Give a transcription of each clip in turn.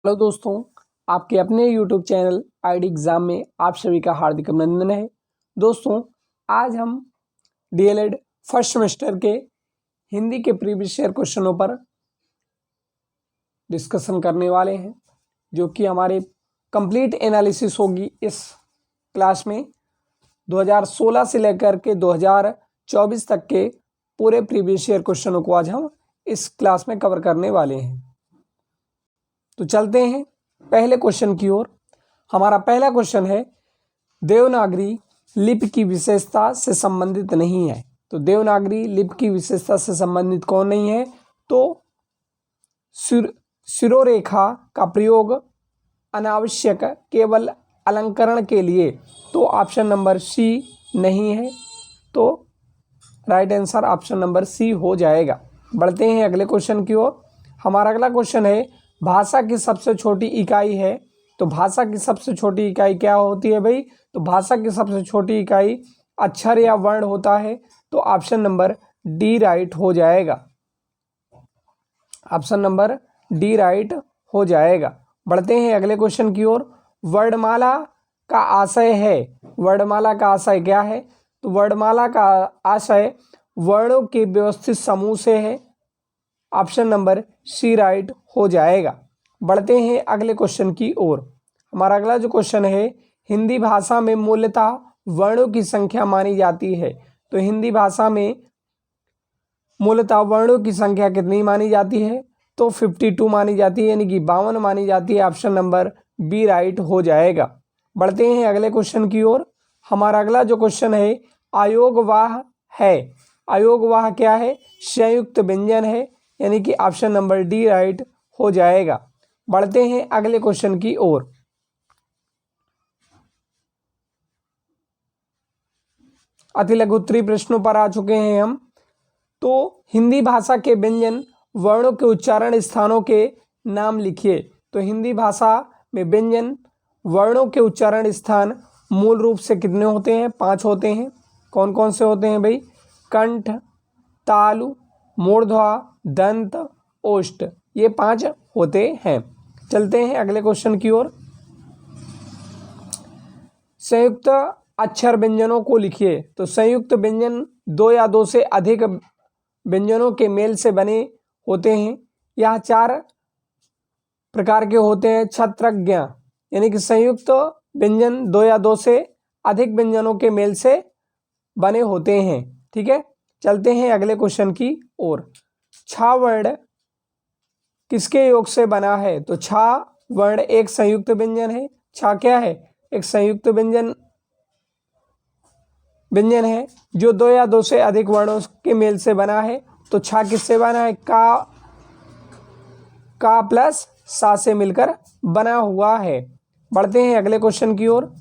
Hello दोस्तों, आपके अपने YouTube चैनल आईडी एग्ज़ाम में आप सभी का हार्दिक अभिनंदन है। दोस्तों, आज हम डीएलएड फर्स्ट सेमेस्टर के हिंदी के प्रीवियस ईयर क्वेश्चनों पर डिस्कशन करने वाले हैं, जो कि हमारे कंप्लीट एनालिसिस होगी इस क्लास में। 2016 से लेकर के 2024 तक के पूरे प्रीवियस ईयर क्वेश्चनों को आज हम इस क्लास में कवर करने वाले हैं। तो चलते हैं पहले क्वेश्चन की ओर। हमारा पहला क्वेश्चन है, देवनागरी लिपि की विशेषता से संबंधित नहीं है। तो देवनागरी लिपि की विशेषता से संबंधित कौन नहीं है? तो शिरोरेखा का प्रयोग अनावश्यक केवल अलंकरण के लिए। तो ऑप्शन नंबर सी नहीं है, तो right answer option number C हो जाएगा। बढ़ते हैं अगले क्वेश्चन की ओर। हमारा अगला क्वेश्चन है, भाषा की सबसे छोटी इकाई है। तो भाषा की सबसे छोटी इकाई क्या होती है भाई? तो भाषा की सबसे छोटी इकाई अक्षर या वर्ण होता है। तो ऑप्शन नंबर डी राइट हो जाएगा। ऑप्शन नंबर डी राइट हो जाएगा। बढ़ते हैं अगले क्वेश्चन की ओर। वर्णमाला का आशय है। वर्णमाला का आशय क्या है? तो वर्णमाला का आशय वर्णों के व्यवस्थित समूह से है। ऑप्शन नंबर सी राइट हो जाएगा। बढ़ते हैं अगले क्वेश्चन की ओर। हमारा अगला जो क्वेश्चन है, हिंदी भाषा में मूलतः वर्णों की संख्या मानी जाती है। तो हिंदी भाषा में मूलतः वर्णों की संख्या कितनी मानी जाती है? तो 52 मानी जाती है, यानी कि 52 मानी जाती है। ऑप्शन नंबर बी राइट हो जाएगा। बढ़ते हैं अगले क्वेश्चन की ओर। हमारा अगला जो क्वेश्चन है, अयोगवाह है। अयोगवाह क्या है? संयुक्त व्यंजन है, यानी कि ऑप्शन नंबर डी राइट हो जाएगा। बढ़ते हैं अगले क्वेश्चन की ओर। अति लघु उत्तरीय प्रश्नों पर आ चुके हैं हम। तो हिंदी भाषा के व्यंजन वर्णों के उच्चारण स्थानों के नाम लिखिए। तो हिंदी भाषा में व्यंजन वर्णों के उच्चारण स्थान मूल रूप से कितने होते हैं? 5 होते हैं। कौन कौन से होते हैं भाई? कंठ, तालु, मूर्ध्वा, दंत, ओष्ठ, ये 5 होते हैं। चलते हैं अगले क्वेश्चन की ओर। संयुक्त अक्षर व्यंजनों को लिखिए। तो संयुक्त व्यंजन 2 या 2 से अधिक व्यंजनों के मेल से बने होते हैं। यह 4 प्रकार के होते हैं। छत्रज्ञ, यानी कि संयुक्त व्यंजन 2 या 2 से अधिक व्यंजनों के मेल से बने होते हैं। ठीक है, चलते हैं अगले क्वेश्चन की ओर। छा वर्ण किसके योग से बना है? तो छा वर्ण एक संयुक्त व्यंजन है। छा क्या है? एक संयुक्त व्यंजन है जो 2 या 2 से अधिक वर्णों के मेल से बना है। तो छा किससे बना है? का प्लस सा से मिलकर बना हुआ है। बढ़ते हैं अगले क्वेश्चन की ओर।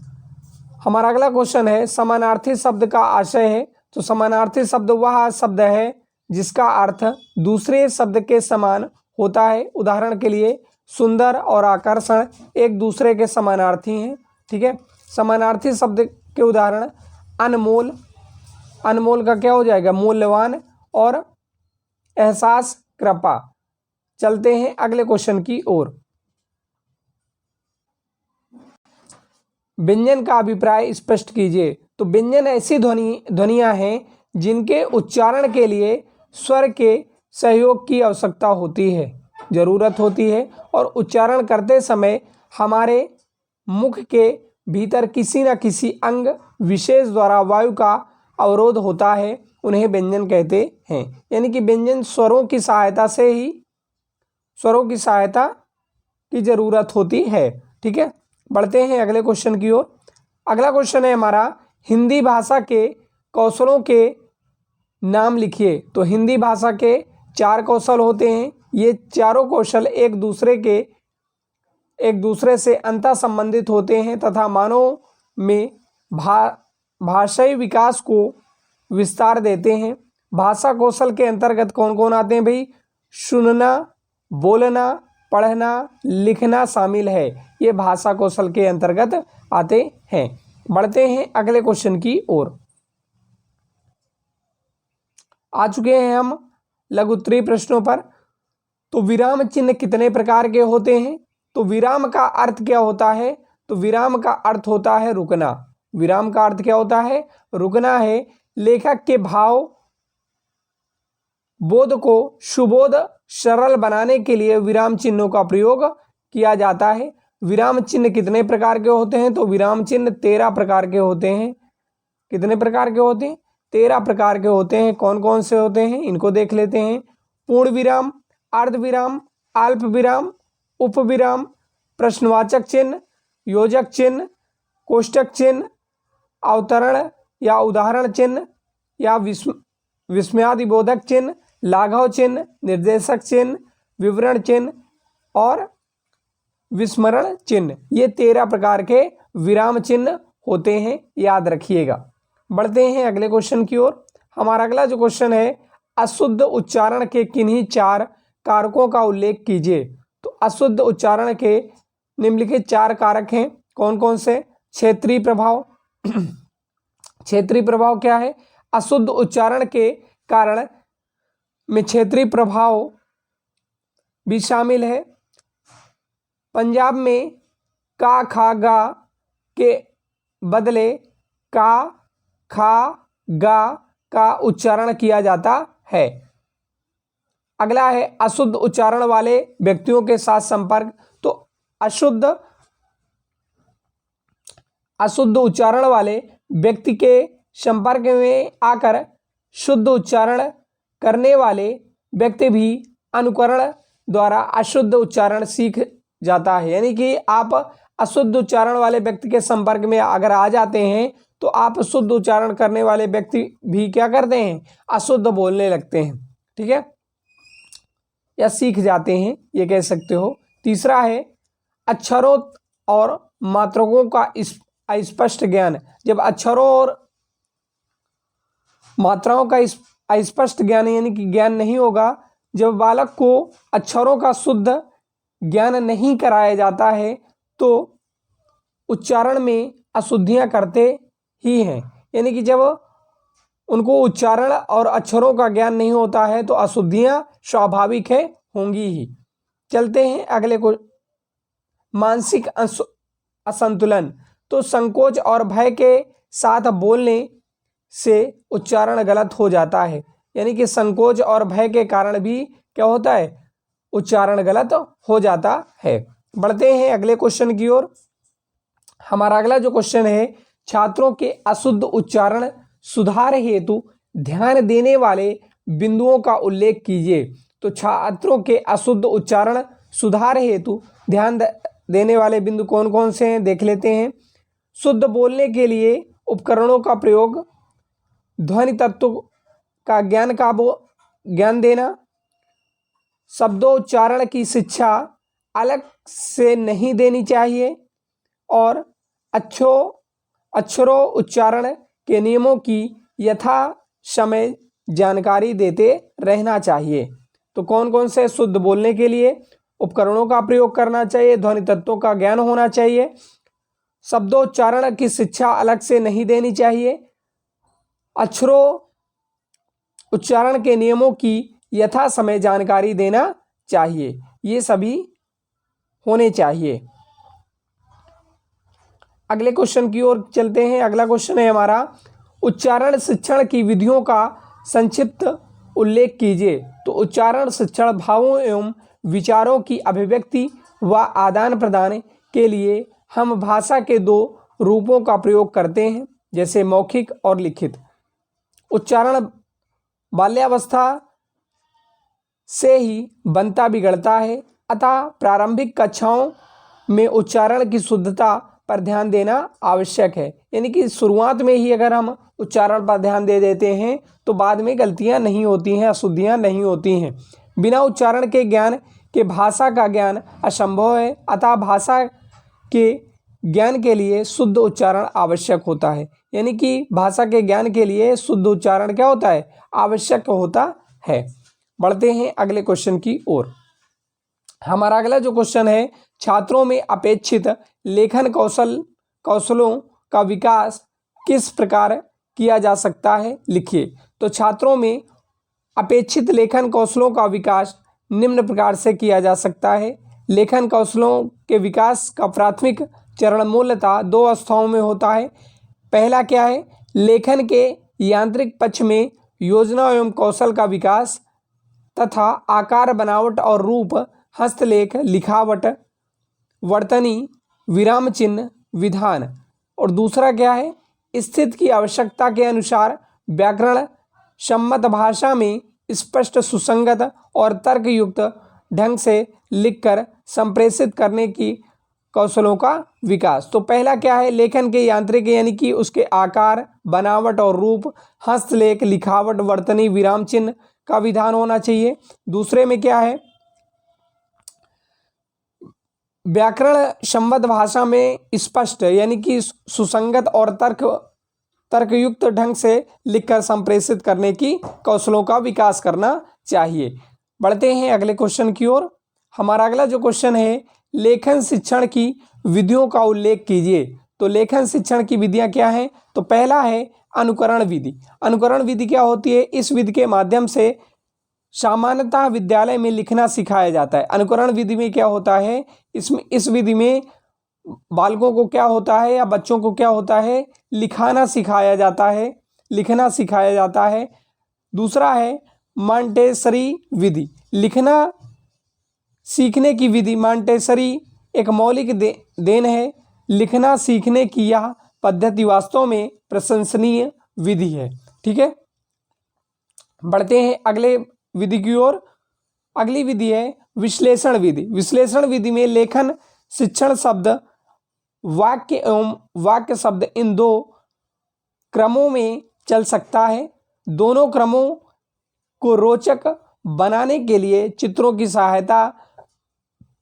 हमारा अगला क्वेश्चन है, समानार्थी शब्द का आशय है। तो समानार्थी शब्द वह शब्द है जिसका अर्थ दूसरे शब्द के समान होता है। उदाहरण के लिए सुंदर और आकर्षण एक दूसरे के समानार्थी हैं। ठीक है, समानार्थी शब्द के उदाहरण अनमोल, अनमोल का क्या हो जाएगा? मूल्यवान, और एहसास, कृपा। चलते हैं अगले क्वेश्चन की ओर। व्यंजन का अभिप्राय स्पष्ट कीजिए। तो व्यंजन ऐसी ध्वनियां हैं जिनके उच्चारण के लिए स्वर के सहयोग की आवश्यकता होती है, जरूरत होती है, और उच्चारण करते समय हमारे मुख के भीतर किसी न किसी अंग विशेष द्वारा वायु का अवरोध होता है, उन्हें व्यंजन कहते हैं। यानी कि व्यंजन स्वरों की सहायता की जरूरत होती है। ठीक है, बढ़ते हैं अगले क्वेश्चन की ओर। अगला क्वेश्चन है हमारा, हिंदी भाषा के कौशलों के नाम लिखिए। तो हिंदी भाषा के 4 कौशल होते हैं। ये चारों कौशल एक दूसरे से अंतः संबंधित होते हैं तथा मानव में भाषाई विकास को विस्तार देते हैं। भाषा कौशल के अंतर्गत कौन कौन आते हैं भाई? सुनना, बोलना, पढ़ना, लिखना शामिल है। ये भाषा कौशल के अंतर्गत आते हैं। बढ़ते हैं अगले क्वेश्चन की ओर। आ चुके हैं हम लघु उत्तरीय प्रश्नों पर। तो विराम चिन्ह कितने प्रकार के होते हैं? तो विराम का अर्थ क्या होता है? तो विराम का अर्थ होता है रुकना। विराम का अर्थ क्या होता है? रुकना है। लेखक के भाव बोध को सुबोध सरल बनाने के लिए विराम चिन्हों का प्रयोग किया जाता है। विराम चिन्ह कितने प्रकार के होते हैं? तो विराम चिन्ह 13 प्रकार के होते हैं। कितने प्रकार के होते हैं? 13 प्रकार के होते हैं। कौन कौन से होते हैं इनको देख लेते हैं। पूर्ण विराम, अर्ध विराम, अल्प विराम, उप विराम, प्रश्नवाचक चिन्ह, योजक चिन्ह, कोष्टक चिन्ह, अवतरण या उदाहरण चिन्ह या विस्मयादिबोधक चिन्ह, लाघव चिन्ह, निर्देशक चिन्ह, विवरण चिन्ह और विस्मरण चिन्ह। ये 13 प्रकार के विराम चिन्ह होते हैं, याद रखिएगा। बढ़ते हैं अगले क्वेश्चन की ओर। हमारा अगला जो क्वेश्चन है, अशुद्ध उच्चारण के किन्हीं 4 कारकों का उल्लेख कीजिए। तो अशुद्ध उच्चारण के निम्नलिखित 4 कारक हैं। कौन कौन से? क्षेत्रीय प्रभाव। क्षेत्रीय प्रभाव क्या है? अशुद्ध उच्चारण के कारण में क्षेत्रीय प्रभाव भी शामिल है। पंजाब में का खा गा के बदले का खा गा का उच्चारण किया जाता है। अगला है अशुद्ध उच्चारण वाले व्यक्तियों के साथ संपर्क। तो अशुद्ध उच्चारण वाले व्यक्ति के संपर्क में आकर शुद्ध उच्चारण करने वाले व्यक्ति भी अनुकरण द्वारा अशुद्ध उच्चारण सीख जाता है। यानी कि आप अशुद्ध उच्चारण वाले व्यक्ति के संपर्क में अगर आ जाते हैं तो आप शुद्ध उच्चारण करने वाले व्यक्ति भी क्या करते हैं? अशुद्ध बोलने लगते हैं। ठीक है, या सीख जाते हैं, ये कह सकते हो। तीसरा है अक्षरों और मात्रकों का अस्पष्ट ज्ञान। जब अक्षरों और मात्राओं का अस्पष्ट ज्ञान यानी कि ज्ञान नहीं होगा, जब बालक को अक्षरों का शुद्ध ज्ञान नहीं कराया जाता है तो उच्चारण में अशुद्धियां करते ही हैं। यानी कि जब उनको उच्चारण और अक्षरों का ज्ञान नहीं होता है तो अशुद्धियां स्वाभाविक है, होंगी ही। चलते हैं अगले को, मानसिक असंतुलन। तो संकोच और भय के साथ बोलने से उच्चारण गलत हो जाता है। यानी कि संकोच और भय के कारण भी क्या होता है? उच्चारण गलत हो जाता है। बढ़ते हैं अगले क्वेश्चन की ओर। हमारा अगला जो क्वेश्चन है, छात्रों के अशुद्ध उच्चारण सुधार हेतु ध्यान देने वाले बिंदुओं का उल्लेख कीजिए। तो छात्रों के अशुद्ध उच्चारण सुधार हेतु ध्यान देने वाले बिंदु कौन कौन से हैं, देख लेते हैं। शुद्ध बोलने के लिए उपकरणों का प्रयोग, ध्वनि तत्व का ज्ञान देना, शब्दोच्चारण की शिक्षा अलग से नहीं देनी चाहिए और अक्षरों उच्चारण के नियमों की यथा समय जानकारी देते रहना चाहिए। तो कौन कौन से? शुद्ध बोलने के लिए उपकरणों का प्रयोग करना चाहिए, ध्वनि तत्वों का ज्ञान होना चाहिए, शब्दोच्चारण की शिक्षा अलग से नहीं देनी चाहिए, अक्षरों उच्चारण के नियमों की यथा समय जानकारी देना चाहिए। ये सभी होने चाहिए। अगले क्वेश्चन की ओर चलते हैं। अगला क्वेश्चन है हमारा, उच्चारण शिक्षण की विधियों का संक्षिप्त उल्लेख कीजिए। तो उच्चारण शिक्षण भावों एवं विचारों की अभिव्यक्ति व आदान प्रदान के लिए हम भाषा के 2 रूपों का प्रयोग करते हैं, जैसे मौखिक और लिखित। उच्चारण बाल्यावस्था से ही बनता बिगड़ता है, अतः प्रारंभिक कक्षाओं में उच्चारण की शुद्धता पर ध्यान देना आवश्यक है। यानी कि शुरुआत में ही अगर हम उच्चारण पर ध्यान दे देते हैं तो बाद में गलतियां नहीं होती हैं, अशुद्धियां नहीं होती हैं। बिना उच्चारण के ज्ञान के भाषा का ज्ञान असंभव है, अतः भाषा के ज्ञान के लिए शुद्ध उच्चारण आवश्यक होता है। यानी कि भाषा के ज्ञान के लिए शुद्ध उच्चारण क्या होता है? आवश्यक होता है। बढ़ते हैं अगले क्वेश्चन की ओर। हमारा अगला जो क्वेश्चन है, छात्रों में अपेक्षित लेखन कौशलों का विकास किस प्रकार किया जा सकता है, लिखिए। तो छात्रों में अपेक्षित लेखन कौशलों का विकास निम्न प्रकार से किया जा सकता है। लेखन कौशलों के विकास का प्राथमिक चरण मूलतः दो अवस्थाओं में होता है। पहला क्या है, लेखन के यांत्रिक पक्ष में योजना एवं कौशल का विकास तथा आकार, बनावट और रूप, हस्तलेख, लिखावट, वर्तनी, विराम चिन्ह, विधान। और दूसरा क्या है, स्थिति की आवश्यकता के अनुसार व्याकरण सम्मत भाषा में स्पष्ट, सुसंगत और तर्कयुक्त ढंग से लिखकर संप्रेषित करने की कौशलों का विकास। तो पहला क्या है, लेखन के यांत्रिक यानी कि उसके आकार, बनावट और रूप, हस्तलेख, लिखावट, वर्तनी, विराम चिन्ह का विधान होना चाहिए। दूसरे में क्या है, व्याकरण सम्बद्ध भाषा में स्पष्ट यानी कि सुसंगत और तर्कयुक्त ढंग से लिखकर संप्रेषित करने की कौशलों का विकास करना चाहिए। बढ़ते हैं अगले क्वेश्चन की ओर। हमारा अगला जो क्वेश्चन है, लेखन शिक्षण की विधियों का उल्लेख कीजिए। तो लेखन शिक्षण की विधियां क्या हैं? तो पहला है अनुकरण विधि। अनुकरण विधि क्या होती है? इस विधि के माध्यम से सामान्यतः विद्यालय में लिखना सिखाया जाता है। अनुकरण विधि में क्या होता है, इस विधि में बालकों को क्या होता है या बच्चों को क्या होता है, लिखाना सिखाया जाता है, लिखना सिखाया जाता है। दूसरा है मॉन्टेसरी विधि। लिखना सीखने की विधि मॉन्टेसरी एक मौलिक देन है। लिखना सीखने की यह पद्धति वास्तव में प्रशंसनीय विधि है। ठीक है, बढ़ते हैं अगले विधि की ओर। अगली विधि है विश्लेषण विधि। विश्लेषण विधि में लेखन शिक्षण शब्द, वाक्य एवं वाक्य शब्द इन दो क्रमों में चल सकता है। दोनों क्रमों को रोचक बनाने के लिए चित्रों की सहायता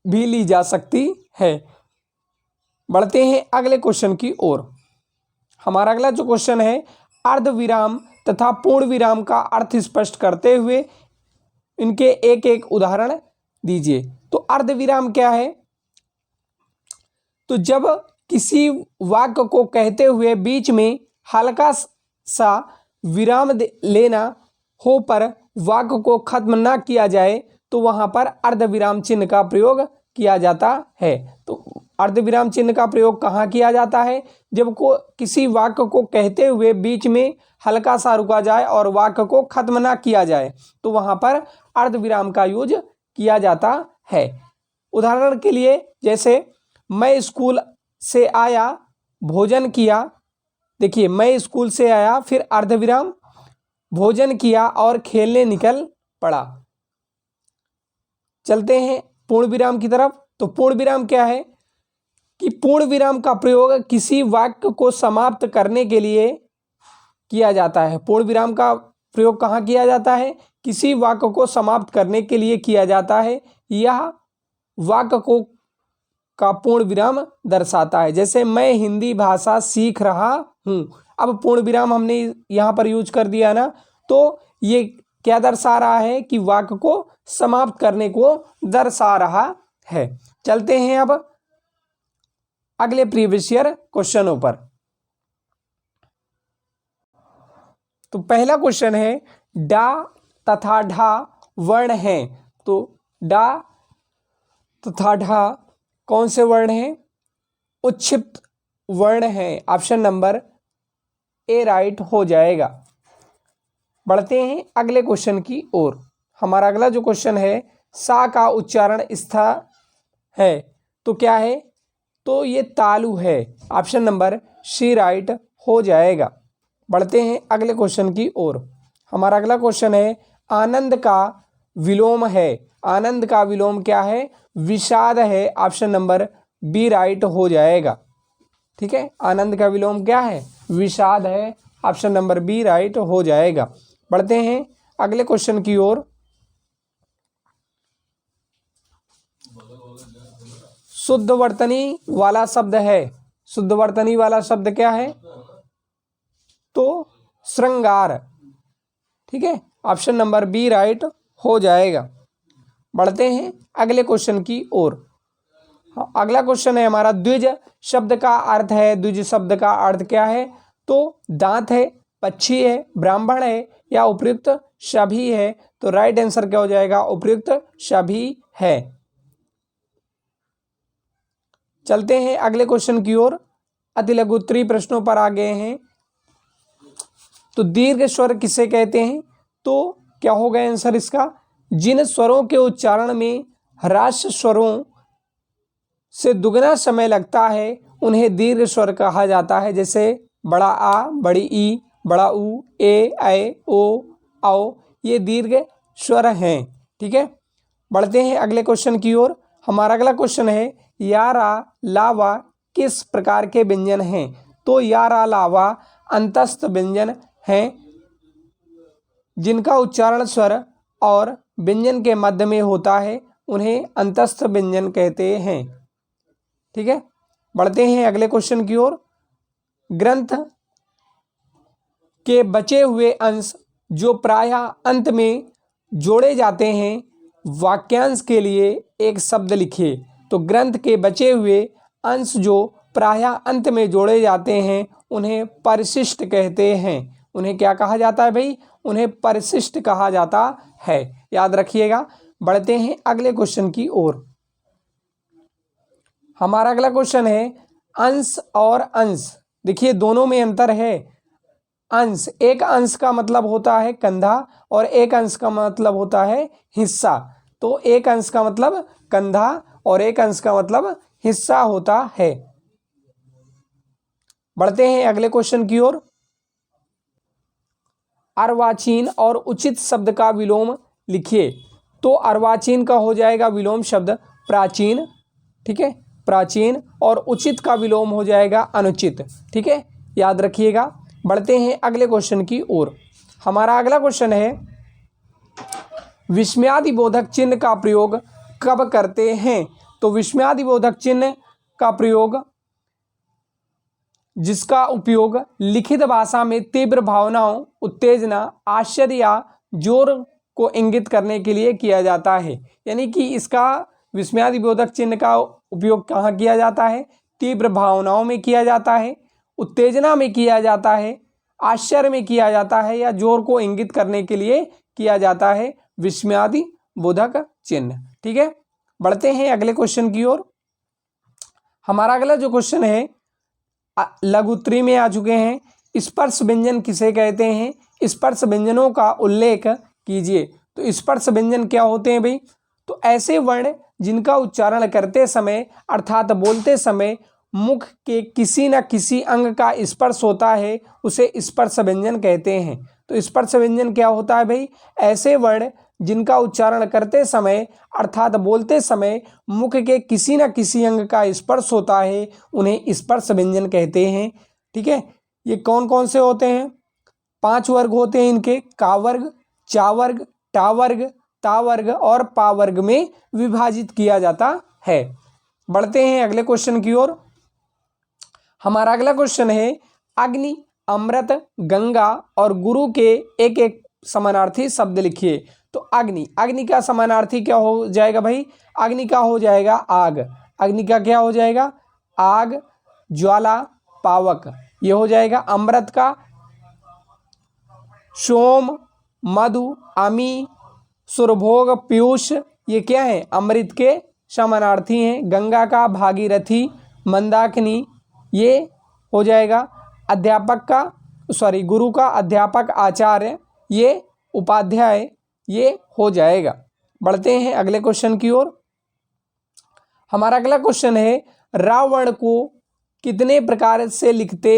भी ली जा सकती है। बढ़ते हैं अगले क्वेश्चन की ओर। हमारा अगला जो क्वेश्चन है, अर्ध विराम तथा पूर्ण विराम का अर्थ स्पष्ट करते हुए इनके एक एक उदाहरण दीजिए। तो अर्ध विराम क्या है? तो जब किसी वाक्य को कहते हुए बीच में हल्का सा विराम लेना हो पर वाक्य को खत्म ना किया जाए तो वहां पर अर्ध विराम चिन्ह का प्रयोग किया जाता है। तो अर्ध विराम चिन्ह का प्रयोग कहाँ किया जाता है? जब किसी वाक्य को कहते हुए बीच में हल्का सा रुका जाए और वाक्य को खत्म ना किया जाए तो वहां पर अर्ध विराम का यूज किया जाता है। उदाहरण के लिए जैसे मैं स्कूल से आया, भोजन किया। देखिए, मैं स्कूल से आया, फिर अर्ध विराम, भोजन किया और खेलने निकल पड़ा। चलते हैं पूर्ण विराम की तरफ। तो पूर्ण विराम क्या है कि पूर्ण विराम का प्रयोग किसी वाक्य को समाप्त करने के लिए किया जाता है। पूर्ण विराम का प्रयोग कहाँ किया जाता है? किसी वाक्य को समाप्त करने के लिए किया जाता है। यह वाक्य को का पूर्ण विराम दर्शाता है। जैसे मैं हिंदी भाषा सीख रहा हूँ। अब पूर्ण विराम हमने यहाँ पर यूज कर दिया ना, तो ये क्या दर्शा रहा है कि वाक्य को समाप्त करने को दर्शा रहा है। चलते हैं अब अगले प्रीवियस ईयर क्वेश्चनों पर। तो पहला क्वेश्चन है, डा तथा ढा वर्ण हैं। तो डा तथा ढा कौन से वर्ण हैं? उच्छिष्ट वर्ण हैं। ऑप्शन नंबर ए राइट हो जाएगा। बढ़ते हैं अगले क्वेश्चन की ओर। हमारा अगला जो क्वेश्चन है, सा का उच्चारण स्था है तो क्या है? तो ये तालु है। ऑप्शन नंबर सी राइट हो जाएगा। बढ़ते हैं अगले क्वेश्चन की ओर। हमारा अगला क्वेश्चन है, आनंद का विलोम है। आनंद का विलोम क्या है? विषाद है। ऑप्शन नंबर बी राइट हो जाएगा। ठीक है, आनंद का विलोम क्या है? विषाद है। ऑप्शन नंबर बी राइट हो जाएगा। बढ़ते हैं अगले क्वेश्चन की ओर। शुद्ध वर्तनी वाला शब्द है। शुद्ध वर्तनी वाला शब्द क्या है? तो श्रृंगार। ठीक है, ऑप्शन नंबर बी राइट हो जाएगा। बढ़ते हैं अगले क्वेश्चन की ओर। अगला क्वेश्चन है हमारा, द्विज शब्द का अर्थ है। द्विज शब्द का अर्थ क्या है? तो दांत है, पक्षी है, ब्राह्मण है या उपयुक्त सभी है। तो राइट आंसर क्या हो जाएगा? उपयुक्त सभी है। चलते हैं अगले क्वेश्चन की ओर। अति लघु उत्तरीय प्रश्नों पर आ गए हैं। तो दीर्घ स्वर किसे कहते हैं? तो क्या होगा आंसर इसका? जिन स्वरों के उच्चारण में ह्रास स्वरों से दुगना समय लगता है उन्हें दीर्घ स्वर कहा जाता है। जैसे बड़ा आ, बड़ी ई, बड़ा ऊ, ए, ऐ, ओ, औ, ये दीर्घ स्वर हैं। ठीक है, बढ़ते हैं अगले क्वेश्चन की ओर। हमारा अगला क्वेश्चन है यारा लावा किस प्रकार के व्यंजन हैं? तो यारा लावा अंतस्थ व्यंजन हैं जिनका उच्चारण स्वर और व्यंजन के मध्य में होता है, उन्हें अंतस्थ व्यंजन कहते हैं। ठीक है, बढ़ते हैं अगले क्वेश्चन की ओर। ग्रंथ के बचे हुए अंश जो प्रायः अंत में जोड़े जाते हैं, वाक्यांश के लिए एक शब्द लिखिए। तो ग्रंथ के बचे हुए अंश जो प्रायः अंत में जोड़े जाते हैं उन्हें परिशिष्ट कहते हैं। उन्हें क्या कहा जाता है भाई? उन्हें परिशिष्ट कहा जाता है, याद रखिएगा। बढ़ते हैं अगले क्वेश्चन की ओर। हमारा अगला क्वेश्चन है अंश और अंश। देखिए दोनों में अंतर है। अंश, एक अंश का मतलब होता है कंधा और एक अंश का मतलब होता है हिस्सा। तो एक अंश का मतलब कंधा और एक अंश का मतलब हिस्सा होता है। बढ़ते हैं अगले क्वेश्चन की ओर। अर्वाचीन और उचित शब्द का विलोम लिखिए। तो अर्वाचीन का हो जाएगा विलोम शब्द प्राचीन। ठीक है, प्राचीन। और उचित का विलोम हो जाएगा अनुचित। ठीक है, याद रखिएगा। बढ़ते हैं अगले क्वेश्चन की ओर। हमारा अगला क्वेश्चन है विस्मयादिबोधक चिन्ह का प्रयोग कब करते हैं? तो विस्मयादिबोधक चिन्ह का प्रयोग, जिसका उपयोग लिखित भाषा में तीव्र भावनाओं, उत्तेजना, आश्चर्य या जोर को इंगित करने के लिए किया जाता है। यानी कि इसका विस्मयादिबोधक चिन्ह का उपयोग कहाँ किया जाता है? तीव्र भावनाओं में किया जाता है, उत्तेजना में किया जाता है, आश्चर्य में किया जाता है, या जोर को इंगित करने के लिए किया जाता है विस्मयादिबोधक चिन्ह। ठीक है, बढ़ते हैं अगले क्वेश्चन की ओर। हमारा अगला जो क्वेश्चन है लघु उत्तरीय में आ चुके हैं। स्पर्श व्यंजन किसे कहते हैं? स्पर्श व्यंजनों का उल्लेख कीजिए। तो स्पर्श व्यंजन क्या होते हैं भाई? तो ऐसे वर्ण जिनका उच्चारण करते समय अर्थात बोलते समय मुख के किसी न किसी अंग का स्पर्श होता है, उसे स्पर्श व्यंजन कहते हैं। तो स्पर्श व्यंजन क्या होता है भाई? ऐसे वर्ण जिनका उच्चारण करते समय अर्थात बोलते समय मुख के किसी न किसी अंग का स्पर्श होता है, उन्हें स्पर्श व्यंजन कहते हैं। ठीक है, ये कौन कौन से होते हैं? 5 वर्ग होते हैं इनके। का वर्ग, चा वर्ग, टा वर्ग, ता वर्ग और पा वर्ग में विभाजित किया जाता है। बढ़ते हैं अगले क्वेश्चन की ओर। हमारा अगला क्वेश्चन है अग्नि, अमृत, गंगा और गुरु के एक एक समानार्थी शब्द लिखिए। तो अग्नि, अग्नि का समानार्थी क्या हो जाएगा भाई? अग्नि का हो जाएगा आग। अग्नि का क्या हो जाएगा? आग, ज्वाला, पावक, ये हो जाएगा। अमृत का सोम, मधु, अमी, सुरभोग, पीयूष, ये क्या है? अमृत के समानार्थी हैं। गंगा का भागीरथी, मंदाकिनी, ये हो जाएगा अध्यापक का, गुरु का अध्यापक, आचार्य, ये उपाध्याय, ये हो जाएगा। बढ़ते हैं अगले क्वेश्चन की ओर। हमारा अगला क्वेश्चन है रावण को कितने प्रकार से लिखते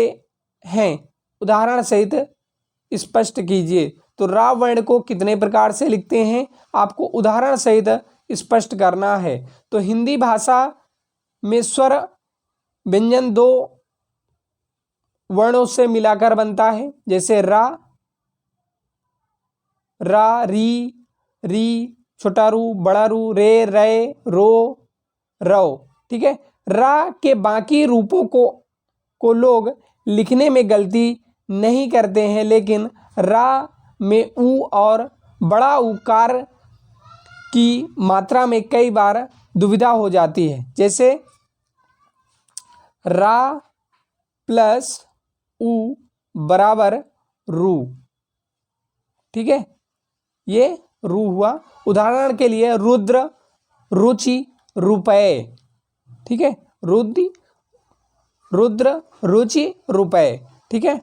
हैं? उदाहरण सहित स्पष्ट कीजिए। तो रावण को कितने प्रकार से लिखते हैं? आपको उदाहरण सहित स्पष्ट करना है। तो हिंदी भाषा में स्वर व्यंजन 2 वर्णों से मिलाकर बनता है। जैसे रा, री, छोटा रू, बड़ा रू, रे, रे, रो, रौ। ठीक है, रा के बाकी रूपों को लोग लिखने में गलती नहीं करते हैं, लेकिन रा में ऊ और बड़ा उकार की मात्रा में कई बार दुविधा हो जाती है। जैसे रा प्लस ऊ बराबर रू। ठीक है, ये रू हुआ। उदाहरण के लिए रुद्र, रुचि, रुपए। ठीक है, रुद्र, रुद्र, रुचि, रुपए। ठीक है,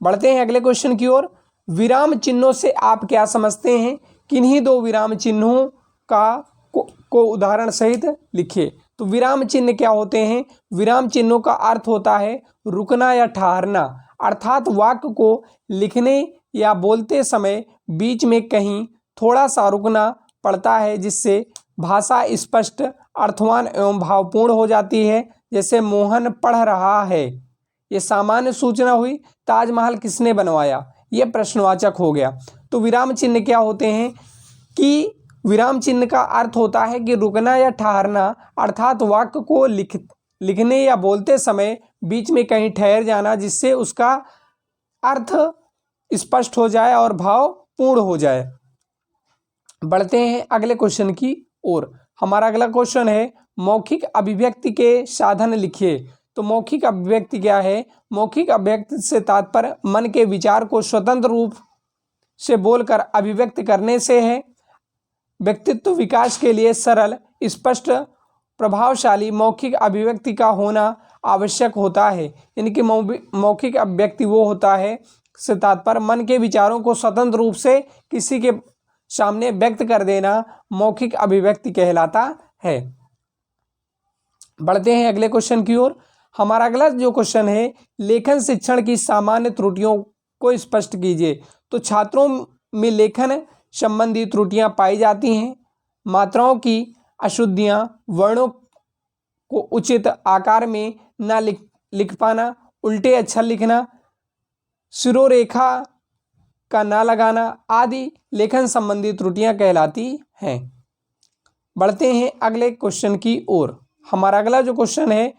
बढ़ते हैं अगले क्वेश्चन की ओर। विराम चिन्हों से आप क्या समझते हैं? किन्हीं दो विराम चिन्हों को उदाहरण सहित लिखिए। तो विराम चिन्ह क्या होते हैं? विराम चिन्हों का अर्थ होता है रुकना या ठहरना, अर्थात वाक्य को लिखने या बोलते समय बीच में कहीं थोड़ा सा रुकना पड़ता है, जिससे भाषा स्पष्ट, अर्थवान एवं भावपूर्ण हो जाती है। जैसे मोहन पढ़ रहा है, ये सामान्य सूचना हुई। ताजमहल किसने बनवाया, ये प्रश्नवाचक हो गया। तो विराम चिन्ह क्या होते हैं कि विराम चिन्ह का अर्थ होता है कि रुकना या ठहरना, अर्थात वाक्य को लिखने या बोलते समय बीच में कहीं ठहर जाना, जिससे उसका अर्थ स्पष्ट हो जाए और भाव पूर्ण हो जाए। बढ़ते हैं अगले क्वेश्चन की ओर। हमारा अगला क्वेश्चन है मौखिक अभिव्यक्ति के साधन लिखिए। तो मौखिक अभिव्यक्ति क्या है? मौखिक अभिव्यक्ति से तात्पर्य मन के विचार को स्वतंत्र रूप से बोलकर अभिव्यक्त करने से है। व्यक्तित्व विकास के लिए सरल, स्पष्ट, प्रभावशाली मौखिक अभिव्यक्ति का होना आवश्यक होता है। इनकी मौखिक अभिव्यक्ति वो होता है से तात्पर्य मन के विचारों को स्वतंत्र रूप से किसी के सामने व्यक्त कर देना मौखिक अभिव्यक्ति कहलाता है। बढ़ते हैं अगले क्वेश्चन की ओर। हमारा अगला जो क्वेश्चन है, लेखन शिक्षण की सामान्य त्रुटियों को स्पष्ट कीजिए। तो छात्रों में लेखन संबंधी त्रुटियां पाई जाती हैं। मात्राओं की अशुद्धियां, वर्णों को उचित आकार में ना लिख पाना, उल्टे अक्षर लिखना, शिरोरेखा का ना लगाना आदि लेखन संबंधी त्रुटियां कहलाती हैं। बढ़ते हैं अगले क्वेश्चन की ओर। हमारा अगला जो क्वेश्चन है,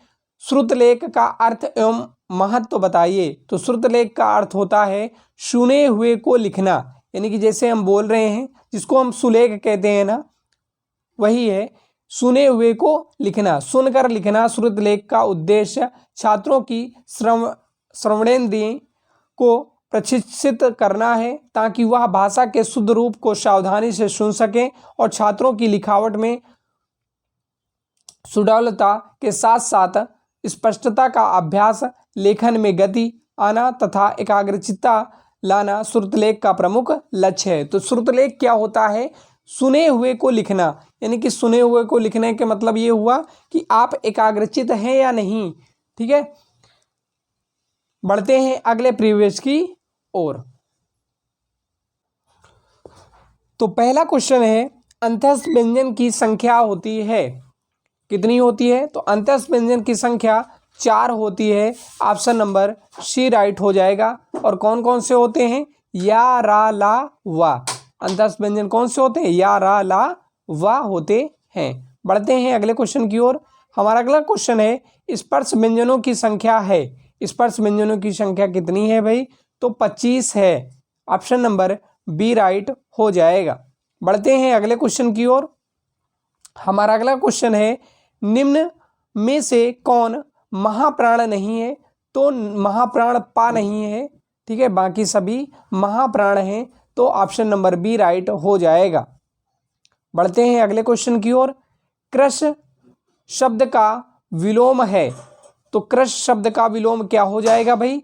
श्रुतलेख का अर्थ एवं महत्व बताइए। तो श्रुतलेख का अर्थ होता है सुने हुए को लिखना, यानी कि जैसे हम बोल रहे हैं जिसको हम सुलेख कहते हैं ना, वही है सुने हुए को लिखना, सुनकर लिखना। श्रुतलेख का उद्देश्य छात्रों की श्रवणेंद्रिय को प्रशिक्षित करना है, ताकि वह भाषा के शुद्ध रूप को सावधानी से सुन सकें और छात्रों की लिखावट में सुडौलता के साथ साथ स्पष्टता का अभ्यास, लेखन में गति आना तथा एकाग्रचित्ता लाना श्रुतलेख का प्रमुख लक्ष्य है। तो श्रुतलेख क्या होता है? सुने हुए को लिखना, यानी कि सुने हुए को लिखने के मतलब ये हुआ कि आप एकाग्रचित हैं या नहीं। ठीक है, बढ़ते हैं अगले प्रीवियस की ओर। तो पहला क्वेश्चन है अंतस्थ व्यंजन की संख्या होती है, कितनी होती है? तो अंतस्थ व्यंजन की संख्या 4 होती है। ऑप्शन नंबर सी राइट हो जाएगा। और कौन कौन से होते हैं? या, रा, ला, वा। अंतस्थ व्यंजन कौन से होते हैं? या, रा, ला, वा होते हैं। बढ़ते हैं अगले क्वेश्चन की ओर। हमारा अगला क्वेश्चन है स्पर्श व्यंजनों की संख्या है। स्पर्श व्यंजनों की संख्या कितनी है भाई? तो 25 है। ऑप्शन नंबर बी राइट हो जाएगा। बढ़ते हैं अगले क्वेश्चन की ओर। हमारा अगला क्वेश्चन है निम्न में से कौन महाप्राण नहीं है? तो महाप्राण पा नहीं है। ठीक है, बाकी सभी महाप्राण हैं, तो ऑप्शन नंबर बी राइट हो जाएगा। बढ़ते हैं अगले क्वेश्चन की ओर। कृश शब्द का विलोम है। तो कृश शब्द का विलोम क्या हो जाएगा भाई?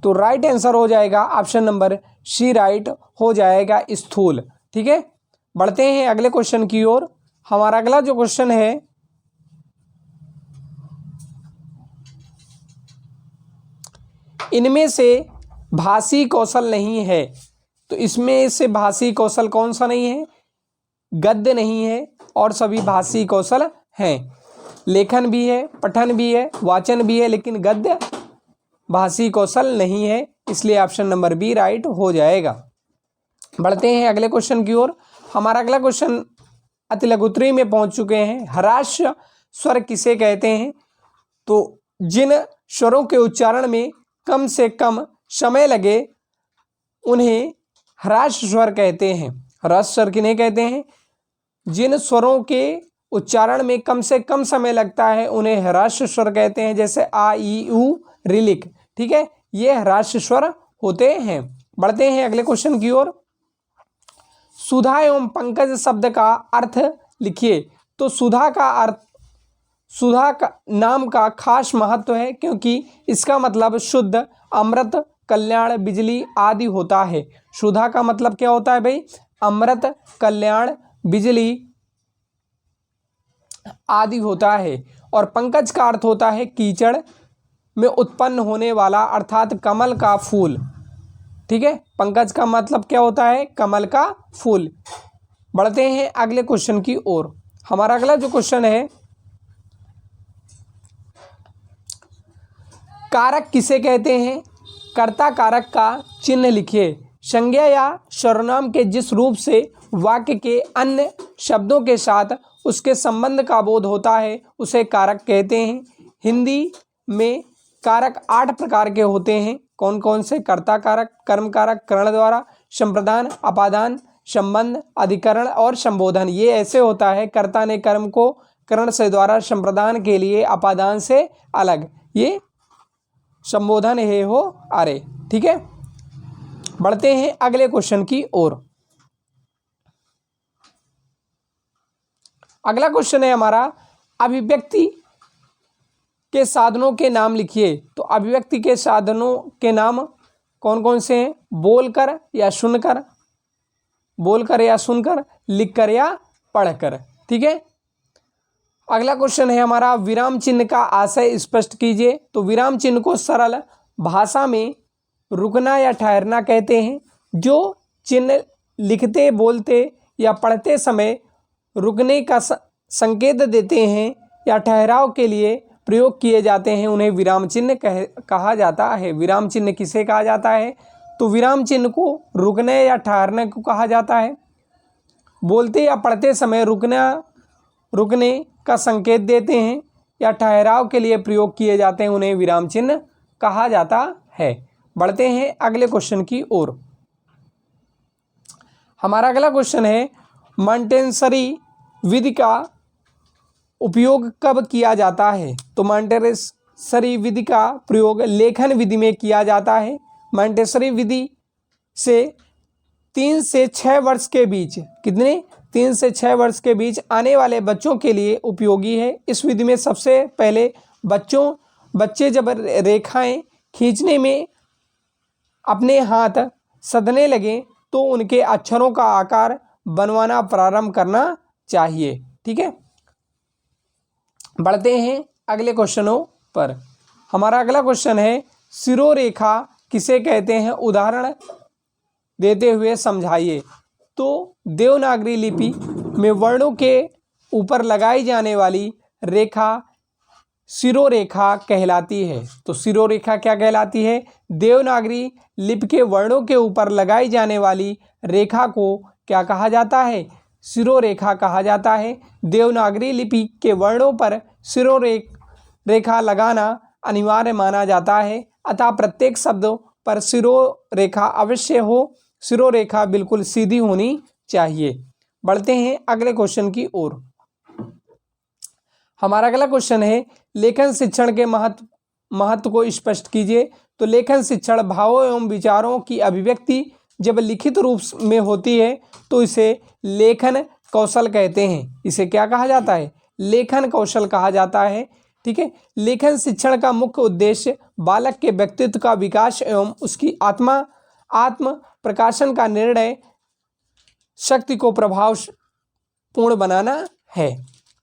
तो राइट आंसर हो जाएगा ऑप्शन नंबर सी राइट हो जाएगा, स्थूल। ठीक है, बढ़ते हैं अगले क्वेश्चन की ओर। हमारा अगला जो क्वेश्चन है इनमें से भाषी कौशल नहीं है। तो इसमें से भाषी कौशल कौन सा नहीं है? गद्य नहीं है और सभी भाषी कौशल हैं। लेखन भी है, पठन भी है, वाचन भी है, लेकिन गद्य भाषी कौशल नहीं है, इसलिए ऑप्शन नंबर बी राइट हो जाएगा। बढ़ते हैं अगले क्वेश्चन की ओर। हमारा अगला क्वेश्चन अति लघुत्तरी में पहुंच चुके हैं। ह्रास्य स्वर किसे कहते हैं? तो जिन स्वरों के उच्चारण में कम से कम समय लगे उन्हें ह्रास्य स्वर कहते हैं। ह्रास्य स्वर किन्हें कहते हैं? जिन स्वरों के उच्चारण में कम से कम समय लगता है उन्हें ह्रास्य स्वर कहते हैं। जैसे आ, ई, उ, रिलिक। ठीक है, ये ह्रास्य स्वर होते हैं। बढ़ते हैं अगले क्वेश्चन की ओर। सुधा एवं पंकज शब्द का अर्थ लिखिए। तो सुधा का अर्थ सुधा का नाम का खास महत्व है क्योंकि इसका मतलब शुद्ध, अमृत, कल्याण, बिजली आदि होता है। सुधा का मतलब क्या होता है भाई? अमृत, कल्याण, बिजली आदि होता है। और पंकज का अर्थ होता है कीचड़ में उत्पन्न होने वाला, अर्थात कमल का फूल। ठीक है, पंकज का मतलब क्या होता है? कमल का फूल। बढ़ते हैं अगले क्वेश्चन की ओर। हमारा अगला जो क्वेश्चन है, कारक किसे कहते हैं? कर्ता कारक का चिन्ह लिखिए। संज्ञा या सर्वनाम के जिस रूप से वाक्य के अन्य शब्दों के साथ उसके संबंध का बोध होता है उसे कारक कहते हैं। हिंदी में कारक 8 प्रकार के होते हैं। कौन कौन से? कर्ता कारक, कर्म कारक, करण द्वारा, संप्रदान, अपादान, संबंध, अधिकरण और संबोधन। ये ऐसे होता है, कर्ता ने कर्म को करण से द्वारा, संप्रदान के लिए अपादान से अलग, ये संबोधन है हो अरे। ठीक है, बढ़ते हैं अगले क्वेश्चन की ओर। अगला क्वेश्चन है हमारा, अभिव्यक्ति के साधनों के नाम लिखिए। तो अभिव्यक्ति के साधनों के नाम कौन कौन से हैं? बोलकर या सुनकर, बोलकर या सुनकर, लिखकर या पढ़कर। ठीक है, अगला क्वेश्चन है हमारा, विराम चिन्ह का आशय स्पष्ट कीजिए। तो विराम चिन्ह को सरल भाषा में रुकना या ठहरना कहते हैं। जो चिन्ह लिखते, बोलते या पढ़ते समय रुकने का संकेत देते हैं या ठहराव के लिए प्रयोग किए जाते हैं उन्हें विराम चिन्ह कहा जाता है। विराम चिन्ह किसे कहा जाता है? तो विराम चिन्ह को रुकने या ठहरने को कहा जाता है। बोलते या पढ़ते समय रुकने का संकेत देते हैं या ठहराव के लिए प्रयोग किए जाते हैं उन्हें विराम चिन्ह कहा जाता है। बढ़ते हैं अगले क्वेश्चन की ओर। हमारा अगला क्वेश्चन है, मॉन्टेसरी विधि का उपयोग कब किया जाता है? तो मॉन्टेसरी विधि का प्रयोग लेखन विधि में किया जाता है। मॉन्टेसरी विधि से 3 से 6 वर्ष के बीच, कितने? 3 से 6 वर्ष के बीच आने वाले बच्चों के लिए उपयोगी है। इस विधि में सबसे पहले बच्चे जब रेखाएं खींचने में अपने हाथ सधने लगे तो उनके अक्षरों का आकार बनवाना प्रारंभ करना चाहिए। ठीक है, बढ़ते हैं अगले क्वेश्चनों पर। हमारा अगला क्वेश्चन है, शिरोरेखा किसे कहते हैं? उदाहरण देते हुए समझाइए। तो देवनागरी लिपि में वर्णों के ऊपर लगाई जाने वाली रेखा शिरोरेखा कहलाती है। तो शिरोरेखा क्या कहलाती है? देवनागरी लिपि के वर्णों के ऊपर लगाई जाने वाली रेखा को क्या कहा जाता है? शिरोरेखा कहा जाता है। देवनागरी लिपि के वर्णों पर शिरोरेखा लगाना अनिवार्य माना जाता है, अतः प्रत्येक शब्द पर शिरोरेखा अवश्य हो। शिरोरेखा बिल्कुल सीधी होनी चाहिए। बढ़ते हैं अगले क्वेश्चन की ओर। हमारा अगला क्वेश्चन है, लेखन शिक्षण के महत्व को स्पष्ट कीजिए। तो लेखन शिक्षण भावों एवं विचारों की अभिव्यक्ति जब लिखित रूप में होती है तो इसे लेखन कौशल कहते हैं। इसे क्या कहा जाता है? लेखन कौशल कहा जाता है। ठीक है, लेखन शिक्षण का मुख्य उद्देश्य बालक के व्यक्तित्व का विकास एवं उसकी आत्म प्रकाशन का निर्णय शक्ति को प्रभावपूर्ण बनाना है।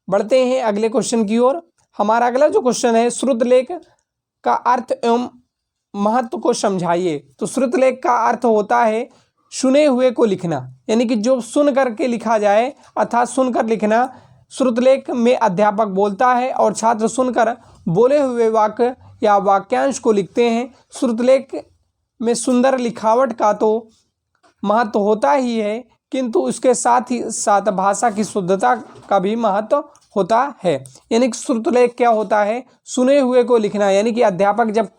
बढ़ते हैं अगले क्वेश्चन की ओर। हमारा अगला जो क्वेश्चन है, श्रुतलेख का अर्थ एवं महत्व को समझाइए। तो श्रुतलेख का अर्थ होता है सुने हुए को लिखना, यानी कि जो सुन करके लिखा जाए, अर्थात सुनकर लिखना। श्रुतलेख में अध्यापक बोलता है और छात्र सुनकर बोले हुए वाक्य या वाक्यांश को लिखते हैं। श्रुतलेख में सुंदर लिखावट का तो महत्व होता ही है, किंतु उसके साथ ही साथ भाषा की शुद्धता का भी महत्व होता है। यानी कि श्रुतलेख क्या होता है? सुने हुए को लिखना, यानी कि अध्यापक जब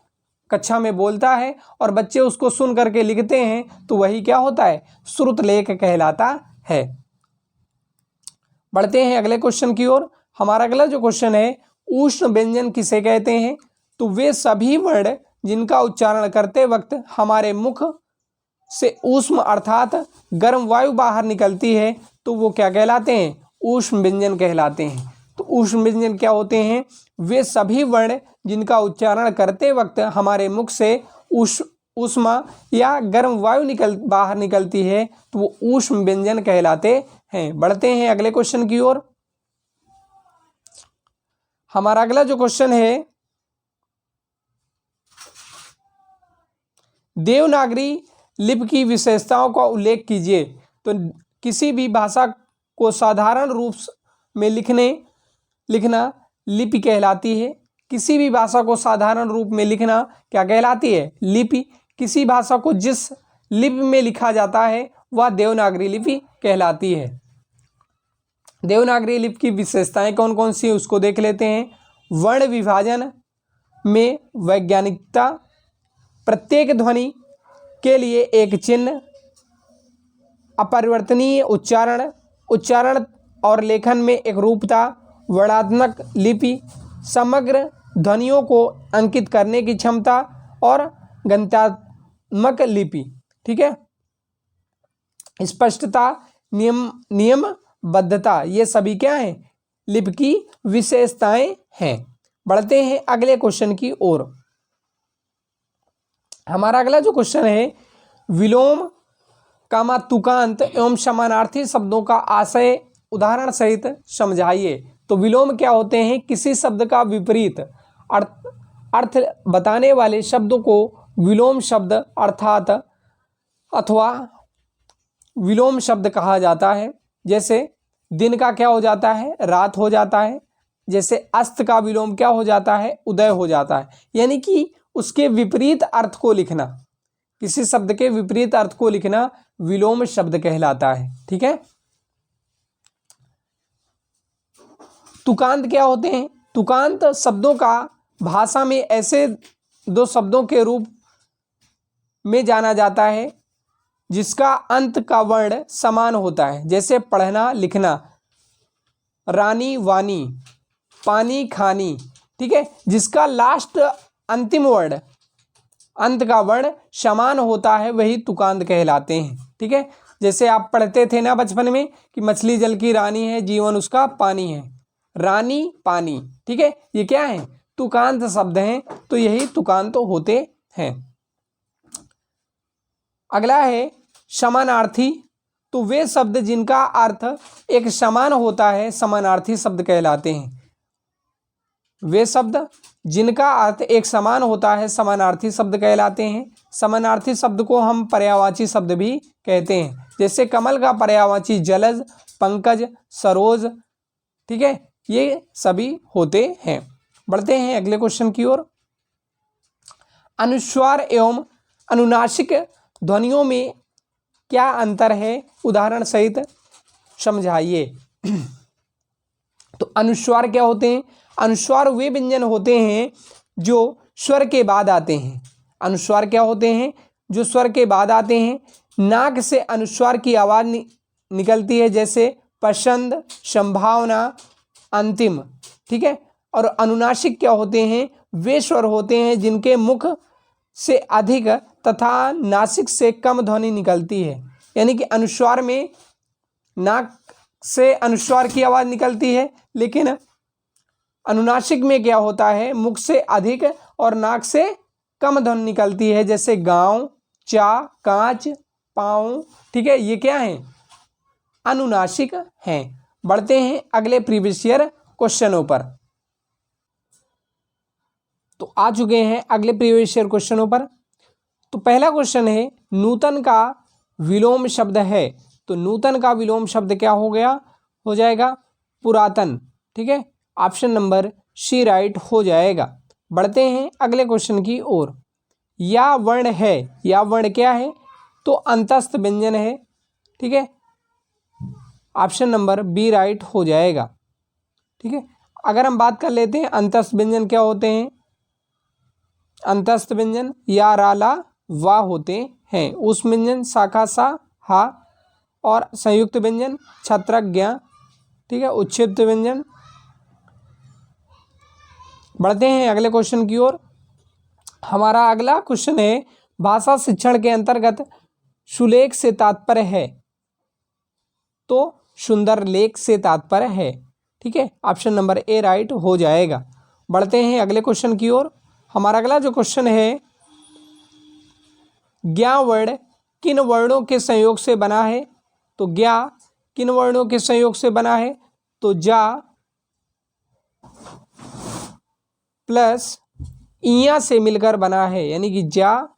कक्षा में बोलता है और बच्चे उसको सुन करके लिखते हैं तो वही क्या होता है? श्रुतलेख कहलाता है। बढ़ते हैं अगले क्वेश्चन की ओर। हमारा अगला जो क्वेश्चन है, उष्ण व्यंजन किसे कहते हैं? तो वे सभी वर्ण जिनका उच्चारण करते वक्त हमारे मुख से ऊष्म अर्थात गर्म वायु बाहर निकलती है तो वो क्या कहलाते हैं? उष्ण व्यंजन कहलाते हैं। तो ऊष्म व्यंजन क्या होते हैं? वे सभी वर्ण जिनका उच्चारण करते वक्त हमारे मुख से ऊष्मा या गर्म वायु बाहर निकलती है तो वो ऊष्म व्यंजन कहलाते हैं। बढ़ते हैं अगले क्वेश्चन की ओर। हमारा अगला जो क्वेश्चन है, देवनागरी लिपि की विशेषताओं का उल्लेख कीजिए। तो किसी भी भाषा को साधारण रूप में लिखना लिपि कहलाती है। किसी भी भाषा को साधारण रूप में लिखना क्या कहलाती है? लिपि। किसी भाषा को जिस लिपि में लिखा जाता है वह देवनागरी लिपि कहलाती है। देवनागरी लिपि की विशेषताएं कौन कौन सी उसको देख लेते हैं। वर्ण विभाजन में वैज्ञानिकता, प्रत्येक ध्वनि के लिए एक चिन्ह, अपरिवर्तनीय उच्चारण और लेखन में एक रूपता, वर्णात्मक लिपि, समग्र ध्वनियों को अंकित करने की क्षमता और गणनात्मक लिपि। ठीक है, स्पष्टता, नियमबद्धता, ये सभी क्या हैं? लिपि की विशेषताएं हैं। बढ़ते हैं अगले क्वेश्चन की ओर। हमारा अगला जो क्वेश्चन है, विलोम तुकांत एवं समानार्थी शब्दों का आशय उदाहरण सहित समझाइए। तो विलोम क्या होते हैं? किसी शब्द का विपरीत अर्थ बताने वाले शब्दों को विलोम शब्द अर्थात अथवा विलोम शब्द कहा जाता है। जैसे दिन का क्या हो जाता है? रात हो जाता है। जैसे अस्त का विलोम क्या हो जाता है? उदय हो जाता है। यानी कि उसके विपरीत अर्थ को लिखना, किसी शब्द के विपरीत अर्थ को लिखना विलोम शब्द कहलाता है। ठीक है, तुकांत क्या होते हैं? तुकांत शब्दों का भाषा में ऐसे दो शब्दों के रूप में जाना जाता है जिसका अंत का वर्ण समान होता है। जैसे पढ़ना, लिखना, रानी, वानी, पानी, खानी। ठीक है, जिसका लास्ट अंतिम वर्ण, अंत का वर्ण समान होता है, वही तुकांत कहलाते हैं। ठीक है, जैसे आप पढ़ते थे ना बचपन में कि मछली जल की रानी है, जीवन उसका पानी है। रानी, पानी। ठीक है, ये क्या है? तुकांत शब्द हैं। तो यही तुकांत होते हैं। अगला है समानार्थी। तो वे शब्द जिनका अर्थ एक समान होता है समानार्थी शब्द कहलाते हैं। वे शब्द जिनका अर्थ एक समान होता है समानार्थी शब्द कहलाते हैं। समानार्थी शब्द को हम पर्यायवाची शब्द भी कहते हैं। जैसे कमल का पर्यायवाची जलज, पंकज, सरोज। ठीक है, ये सभी होते हैं। बढ़ते हैं अगले क्वेश्चन की ओर। अनुस्वार एवं अनुनासिक ध्वनियों में क्या अंतर है? उदाहरण सहित समझाइए। तो अनुस्वार क्या होते हैं? अनुस्वार वे व्यंजन होते हैं जो स्वर के बाद आते हैं। अनुस्वार क्या होते हैं? जो स्वर के बाद आते हैं। नाक से अनुस्वार की आवाज़ निकलती है, जैसे पसंद, संभावना, अंतिम। ठीक है, और अनुनासिक क्या होते हैं? वे स्वर होते हैं जिनके मुख से अधिक तथा नासिक से कम ध्वनि निकलती है। यानी कि अनुस्वार में नाक से अनुस्वार की आवाज़ निकलती है, लेकिन अनुनासिक में क्या होता है? मुख से अधिक और नाक से कम ध्वनि निकलती है। जैसे गांव, चा, कांच, पाँव। ठीक है, ये क्या है? अनुनासिक हैं। बढ़ते हैं अगले प्रीवियस ईयर क्वेश्चनों पर। तो आ चुके हैं अगले प्रीवियस ईयर क्वेश्चनों पर। तो पहला क्वेश्चन है, नूतन का विलोम शब्द है। तो नूतन का विलोम शब्द क्या हो गया? हो जाएगा पुरातन। ठीक है, ऑप्शन नंबर सी राइट हो जाएगा। बढ़ते हैं अगले क्वेश्चन की ओर। या वर्ण है, या वर्ण क्या है? तो अंतस्थ व्यंजन है। ठीक है, ऑप्शन नंबर बी राइट हो जाएगा। ठीक है, अगर हम बात कर लेते हैं अंतस्थ व्यंजन क्या होते हैं। अंतस्थ व्यंजन या, रा, ला, वा होते हैं। उस व्यंजन शाखा सा, हा, और संयुक्त व्यंजन छत्रक, ज्ञा। ठीक है, उच्छिष्ट व्यंजन। बढ़ते हैं अगले क्वेश्चन की ओर। हमारा अगला क्वेश्चन है, भाषा शिक्षण के अंतर्गत सुलेख से तात्पर्य है। तो सुंदर लेख से तात्पर्य है। ठीक है, ऑप्शन नंबर ए राइट हो जाएगा। बढ़ते हैं अगले क्वेश्चन की ओर। हमारा अगला जो क्वेश्चन है, ज्ञा वर्ण किन वर्णों के संयोग से बना है? तो ज्ञा किन वर्णों के संयोग से बना है? तो जा प्लस इया से मिलकर बना है, यानी कि जा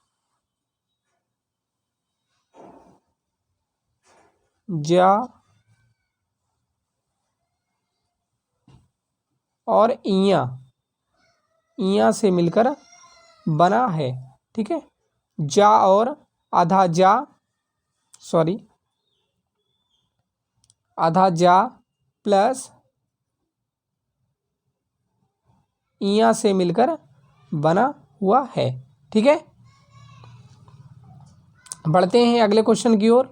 और इया से मिलकर बना है। ठीक है, जा और आधा जा प्लस इया से मिलकर बना हुआ है। ठीक है, बढ़ते हैं अगले क्वेश्चन की ओर।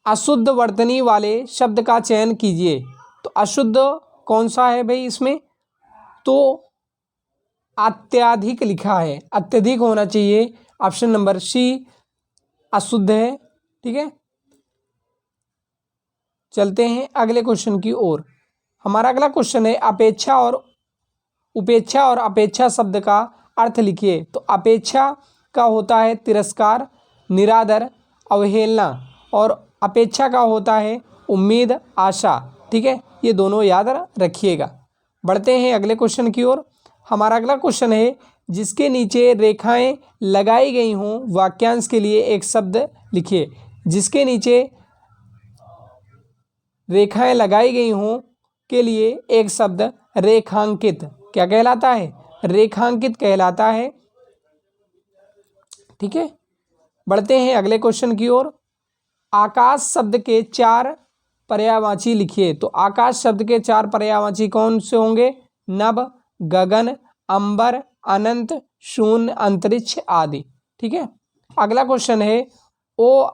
अशुद्ध वर्तनी वाले शब्द का चयन कीजिए। तो अशुद्ध कौन सा है भाई इसमें? तो अत्यधिक लिखा है, अत्यधिक होना चाहिए। ऑप्शन नंबर सी अशुद्ध है। ठीक है, चलते हैं अगले क्वेश्चन की ओर। हमारा अगला क्वेश्चन है, अपेक्षा और उपेक्षा और अपेक्षा शब्द का अर्थ लिखिए। तो अपेक्षा का होता है तिरस्कार, निरादर, अवहेलना, और अपेक्षा का होता है उम्मीद, आशा। ठीक है, ये दोनों याद रखिएगा। बढ़ते हैं अगले क्वेश्चन की ओर। हमारा अगला क्वेश्चन है, जिसके नीचे रेखाएं लगाई गई हों वाक्यांश के लिए एक शब्द लिखिए। जिसके नीचे रेखाएं लगाई गई हों के लिए एक शब्द रेखांकित क्या कहलाता है? रेखांकित कहलाता है। ठीक है, बढ़ते हैं अगले क्वेश्चन की ओर। आकाश शब्द के 4 पर्यायवाची लिखिए। तो आकाश शब्द के 4 पर्यायवाची कौन से होंगे? नभ, गगन, अंबर, अनंत, शून्य, अंतरिक्ष आदि। ठीक है, अगला क्वेश्चन है, ओ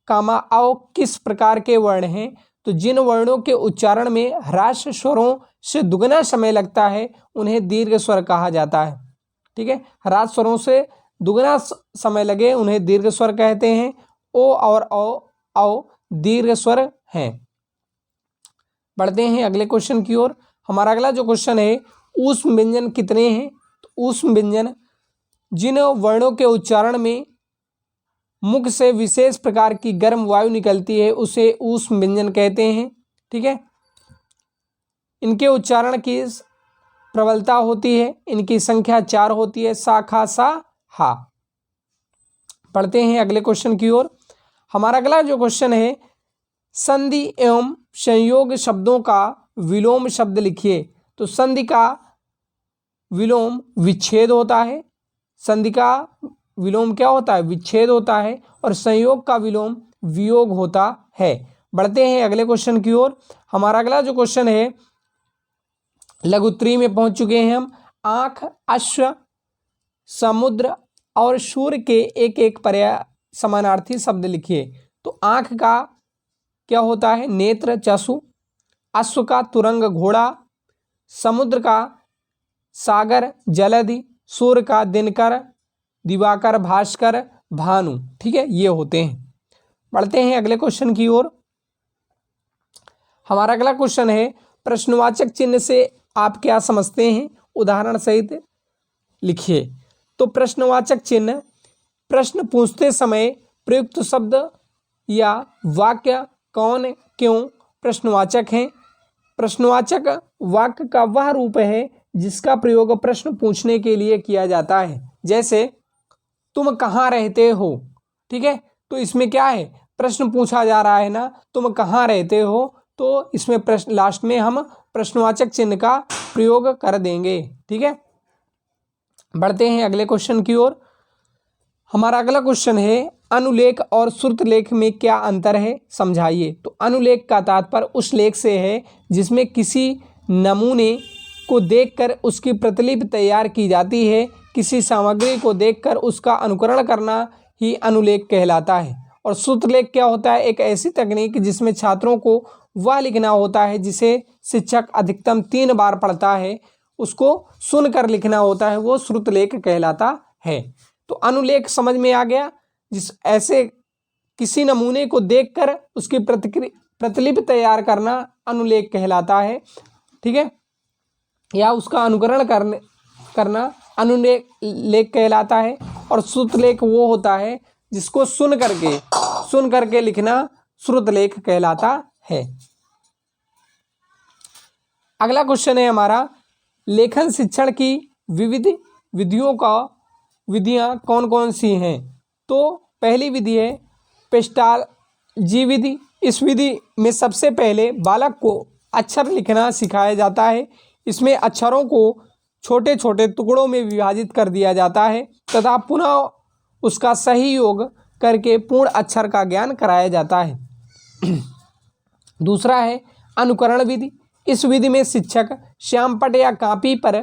कामा औ किस प्रकार के वर्ण हैं? तो जिन वर्णों के उच्चारण में ह्रास स्वरों से दुगना समय लगता है उन्हें दीर्घ स्वर कहा जाता है। ठीक है, ह्रास स्वरों से दुगना समय लगे उन्हें दीर्घ स्वर कहते हैं। ओ और औ दीर्घ स्वर हैं। बढ़ते हैं अगले क्वेश्चन की ओर। हमारा अगला जो क्वेश्चन है, ऊष्म व्यंजन कितने हैं? तो ऊष्म व्यंजन जिन वर्णों के उच्चारण में मुख से विशेष प्रकार की गर्म वायु निकलती है उसे ऊष्म व्यंजन कहते हैं। ठीक है, इनके उच्चारण की प्रबलता होती है, इनकी संख्या 4 होती है, सा, खा, सा, हा। पढ़ते हैं अगले क्वेश्चन की ओर। हमारा अगला जो क्वेश्चन है, संधि एवं संयोग शब्दों का विलोम शब्द लिखिए। तो संधि का विलोम विच्छेद होता है, संधि का विलोम क्या होता है? विच्छेद होता है, और संयोग का विलोम वियोग होता है। बढ़ते हैं अगले क्वेश्चन की ओर। हमारा अगला जो क्वेश्चन है, लघुत्री में पहुंच चुके हैं हम। आंख, अश्व, समुद्र और सूर्य के एक एक पर्याय समानार्थी शब्द लिखिए। तो आंख का क्या होता है? नेत्र, चक्षु, अश्व का तुरंग, घोड़ा, समुद्र का सागर, जलधि, सूर्य का दिनकर, दिवाकर, भास्कर, भानु। ठीक है, ये होते हैं। बढ़ते हैं अगले क्वेश्चन की ओर। हमारा अगला क्वेश्चन है, प्रश्नवाचक चिन्ह से आप क्या समझते हैं? उदाहरण सहित लिखिए। तो प्रश्नवाचक चिन्ह प्रश्न पूछते समय प्रयुक्त शब्द या वाक्य कौन, क्यों प्रश्नवाचक हैं? प्रश्नवाचक वाक्य का वह रूप है जिसका प्रयोग प्रश्न पूछने के लिए किया जाता है। जैसे तुम कहाँ रहते हो? ठीक है, तो इसमें क्या है? प्रश्न पूछा जा रहा है ना, तुम कहाँ रहते हो, तो इसमें प्रश्न लास्ट में हम प्रश्नवाचक चिन्ह का प्रयोग कर देंगे। ठीक है, बढ़ते हैं अगले क्वेश्चन की ओर। हमारा अगला क्वेश्चन है, अनुलेख और श्रुतलेख में क्या अंतर है, समझाइए। तो अनुलेख का तात्पर्य उस लेख से है जिसमें किसी नमूने को देखकर उसकी प्रतिलिपि तैयार की जाती है। किसी सामग्री को देखकर उसका अनुकरण करना ही अनुलेख कहलाता है। और श्रुतलेख क्या होता है? एक ऐसी तकनीक जिसमें छात्रों को वह लिखना होता है जिसे शिक्षक अधिकतम 3 बार पढ़ता है, उसको सुनकर लिखना होता है, वो श्रुतलेख कहलाता है। तो अनुलेख समझ में आ गया, जिस ऐसे किसी नमूने को देखकर उसकी प्रतिलिपि तैयार करना अनुलेख कहलाता है, ठीक है, या उसका अनुकरण करना अनुलेख कहलाता है। और श्रुतलेख वो होता है जिसको सुन करके लिखना श्रुतलेख कहलाता है। अगला क्वेश्चन है हमारा, लेखन शिक्षण की विविध विधियां कौन कौन सी हैं? तो पहली विधि है पेस्टालजी विधि। इस विधि में सबसे पहले बालक को अक्षर लिखना सिखाया जाता है। इसमें अक्षरों को छोटे छोटे टुकड़ों में विभाजित कर दिया जाता है तथा पुनः उसका सही योग करके पूर्ण अक्षर का ज्ञान कराया जाता है। दूसरा है अनुकरण विधि। इस विधि में शिक्षक श्यामपट्ट या कापी पर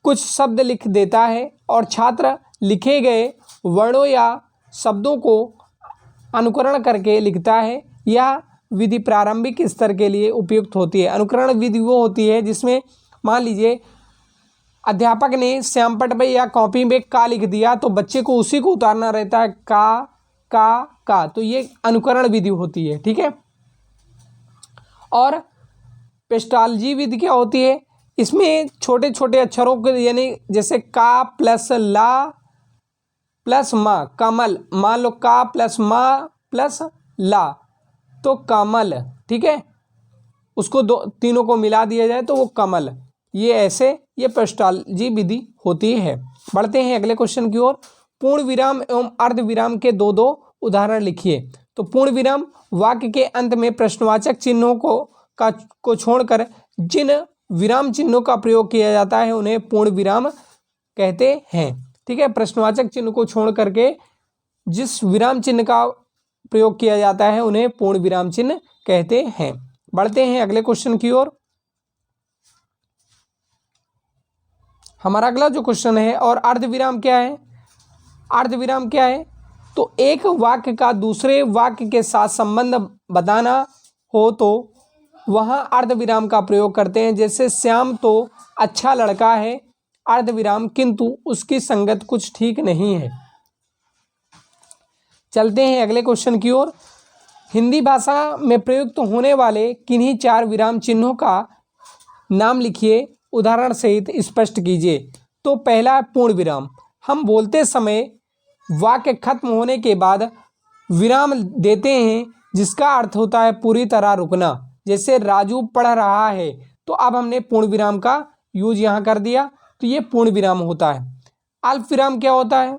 कुछ शब्द लिख देता है और छात्र लिखे गए वर्णों या शब्दों को अनुकरण करके लिखता है। यह विधि प्रारंभिक स्तर के लिए उपयुक्त होती है। अनुकरण विधि वो होती है जिसमें मान लीजिए अध्यापक ने श्यामपट्ट पे या कॉपी में का लिख दिया तो बच्चे को उसी को उतारना रहता है, का, तो ये अनुकरण विधि होती है, ठीक है। और पेस्टालजी विधि क्या होती है? इसमें छोटे छोटे अक्षरों के यानी जैसे का प्लस ला प्लस मा, कमल, मान लो का प्लस मा प्लस ला तो कमल, ठीक है, उसको तीनों को मिला दिया जाए तो वो कमल। ये पेस्टालजी विधि होती है। बढ़ते हैं अगले क्वेश्चन की ओर। पूर्ण विराम एवं अर्ध विराम के दो उदाहरण लिखिए। तो पूर्ण विराम वाक्य के अंत में प्रश्नवाचक चिन्हों को छोड़कर जिन विराम चिन्हों का प्रयोग किया जाता है उन्हें पूर्ण विराम कहते हैं, ठीक है। प्रश्नवाचक चिन्ह को छोड़ करके जिस विराम चिन्ह का प्रयोग किया जाता है उन्हें पूर्ण विराम चिन्ह कहते हैं। बढ़ते हैं अगले क्वेश्चन की ओर। हमारा अगला जो क्वेश्चन है, और अर्धविराम क्या है? अर्धविराम क्या है? तो एक वाक्य का दूसरे वाक्य के साथ संबंध बताना हो तो वहाँ अर्धविराम का प्रयोग करते हैं। जैसे श्याम तो अच्छा लड़का है, अर्धविराम, किंतु उसकी संगत कुछ ठीक नहीं है। चलते हैं अगले क्वेश्चन की ओर। हिंदी भाषा में प्रयुक्त होने वाले किन्हीं 4 विराम चिन्हों का नाम लिखिए, उदाहरण सहित स्पष्ट कीजिए। तो पहला है पूर्ण विराम। हम बोलते समय वाक्य खत्म होने के बाद विराम देते हैं जिसका अर्थ होता है पूरी तरह रुकना। जैसे राजू पढ़ रहा है तो अब हमने पूर्ण विराम का यूज यहाँ कर दिया, तो ये पूर्ण विराम होता है। अल्प विराम क्या होता है?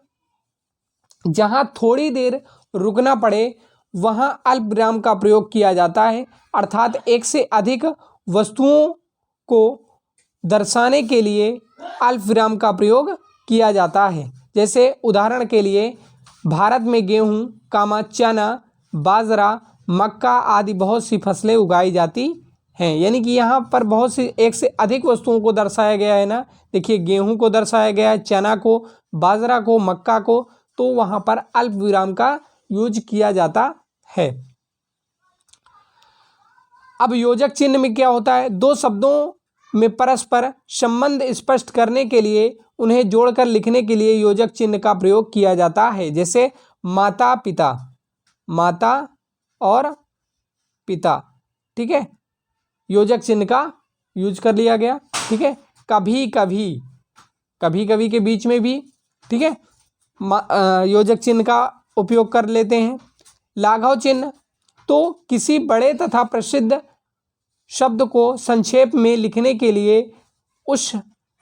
जहाँ थोड़ी देर रुकना पड़े वहाँ अल्प विराम का प्रयोग किया जाता है, अर्थात एक से अधिक वस्तुओं को दर्शाने के लिए अल्प विराम का प्रयोग किया जाता है। जैसे उदाहरण के लिए भारत में गेहूँ, चना, बाजरा, मक्का आदि बहुत सी फसलें उगाई जाती हैं। यानी कि यहाँ पर बहुत सी एक से अधिक वस्तुओं को दर्शाया गया है ना। देखिए गेहूँ को दर्शाया गया है, चना को, बाजरा को, मक्का को, तो वहाँ पर अल्प विराम का यूज किया जाता है। अब योजक चिन्ह में क्या होता है? 2 शब्दों में परस्पर संबंध स्पष्ट करने के लिए उन्हें जोड़कर लिखने के लिए योजक चिन्ह का प्रयोग किया जाता है। जैसे माता पिता, माता और पिता, ठीक है, योजक चिन्ह का यूज कर लिया गया, ठीक है। कभी कभी, कभी कभी के बीच में भी, ठीक है, योजक चिन्ह का उपयोग कर लेते हैं। लाघव चिन्ह तो किसी बड़े तथा प्रसिद्ध शब्द को संक्षेप में लिखने के लिए उस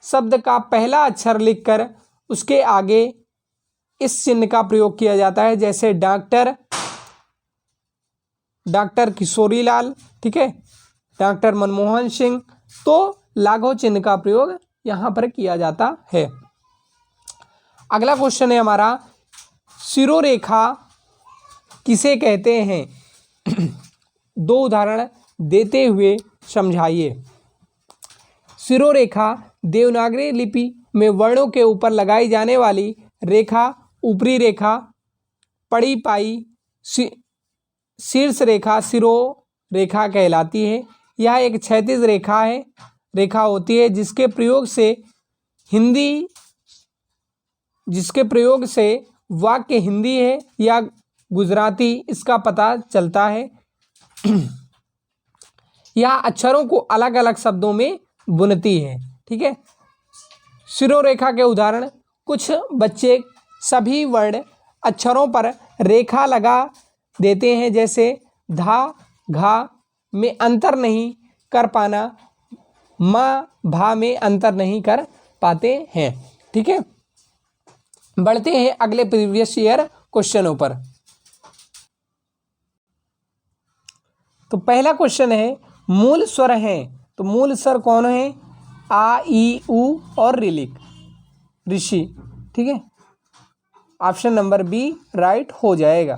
शब्द का पहला अक्षर लिखकर उसके आगे इस चिन्ह का प्रयोग किया जाता है। जैसे डॉक्टर, डॉक्टर किशोरीलाल, ठीक है, डॉक्टर मनमोहन सिंह, तो लाघव चिन्ह का प्रयोग यहाँ पर किया जाता है। अगला क्वेश्चन है हमारा, शिरोरेखा किसे कहते हैं? 2 उदाहरण देते हुए समझाइए। शिरोरेखा देवनागरी लिपि में वर्णों के ऊपर लगाई जाने वाली रेखा, ऊपरी रेखा, पड़ी पाई शीर्ष रेखा शिरोरेखा कहलाती है। यह एक क्षैतिज रेखा होती है जिसके प्रयोग से वाक्य हिंदी है या गुजराती इसका पता चलता है। यह अक्षरों को अलग अलग शब्दों में बुनती है। ठीक है, शिरोरेखा के उदाहरण, कुछ बच्चे सभी वर्ण अक्षरों पर रेखा लगा देते हैं, जैसे धा घा में अंतर नहीं कर पाना, माँ भा में अंतर नहीं कर पाते हैं। ठीक है, बढ़ते हैं अगले प्रीवियस ईयर क्वेश्चनों पर। तो पहला क्वेश्चन है, मूल स्वर हैं, तो मूल स्वर कौन है? आ ई उ और ऋलिक, ऋषि। ठीक है, ऑप्शन नंबर बी राइट हो जाएगा।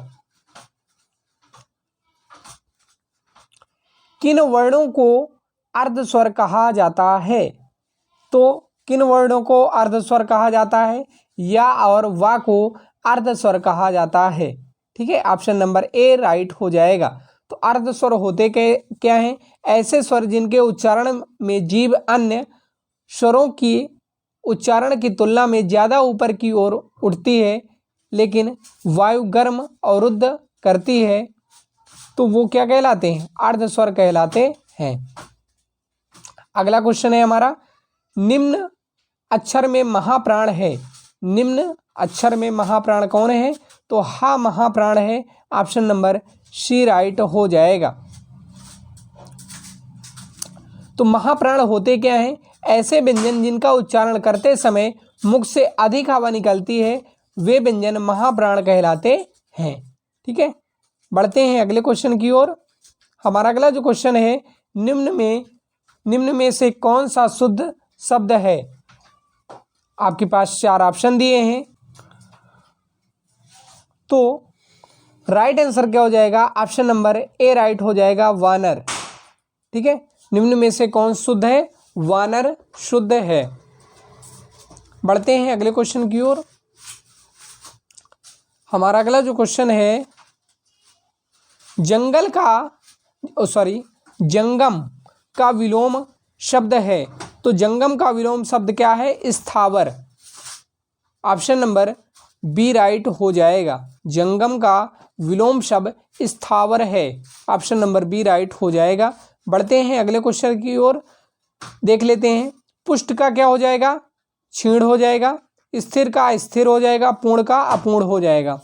किन वर्णों को अर्ध स्वर कहा जाता है? तो किन वर्णों को अर्ध स्वर कहा जाता है? या और वा को अर्ध स्वर कहा जाता है। ठीक है, ऑप्शन नंबर ए राइट हो जाएगा। तो अर्ध स्वर होते क्या हैं? ऐसे स्वर जिनके उच्चारण में जीभ अन्य स्वरों की उच्चारण की तुलना में ज़्यादा ऊपर की ओर उठती है, लेकिन वायु गर्म अवरुद्ध करती है, तो वो क्या कहलाते हैं? अर्ध स्वर कहलाते हैं। अगला क्वेश्चन है हमारा, निम्न अक्षर में महाप्राण है। निम्न अक्षर में महाप्राण कौन है? तो हा महाप्राण है। ऑप्शन नंबर सी राइट हो जाएगा। तो महाप्राण होते क्या हैं? ऐसे व्यंजन जिनका उच्चारण करते समय मुख से अधिक हवा निकलती है, वे व्यंजन महाप्राण कहलाते हैं। ठीक है, बढ़ते हैं अगले क्वेश्चन की ओर। हमारा अगला जो क्वेश्चन है, निम्न में से कौन सा शुद्ध शब्द है? आपके पास 4 ऑप्शन दिए हैं, तो राइट आंसर क्या हो जाएगा? ऑप्शन नंबर ए राइट हो जाएगा, वानर। ठीक है, निम्न में से कौन शुद्ध है? वानर शुद्ध है। बढ़ते हैं अगले क्वेश्चन की ओर। हमारा अगला जो क्वेश्चन है, जंगम का विलोम शब्द है, तो जंगम का विलोम शब्द क्या है? स्थावर। ऑप्शन नंबर बी राइट हो जाएगा। जंगम का विलोम शब्द स्थावर है। ऑप्शन नंबर बी राइट हो जाएगा। बढ़ते हैं अगले क्वेश्चन की ओर, देख लेते हैं। पुष्ट का क्या हो जाएगा? क्षीण हो जाएगा। स्थिर का स्थिर हो जाएगा। पूर्ण का अपूर्ण हो जाएगा।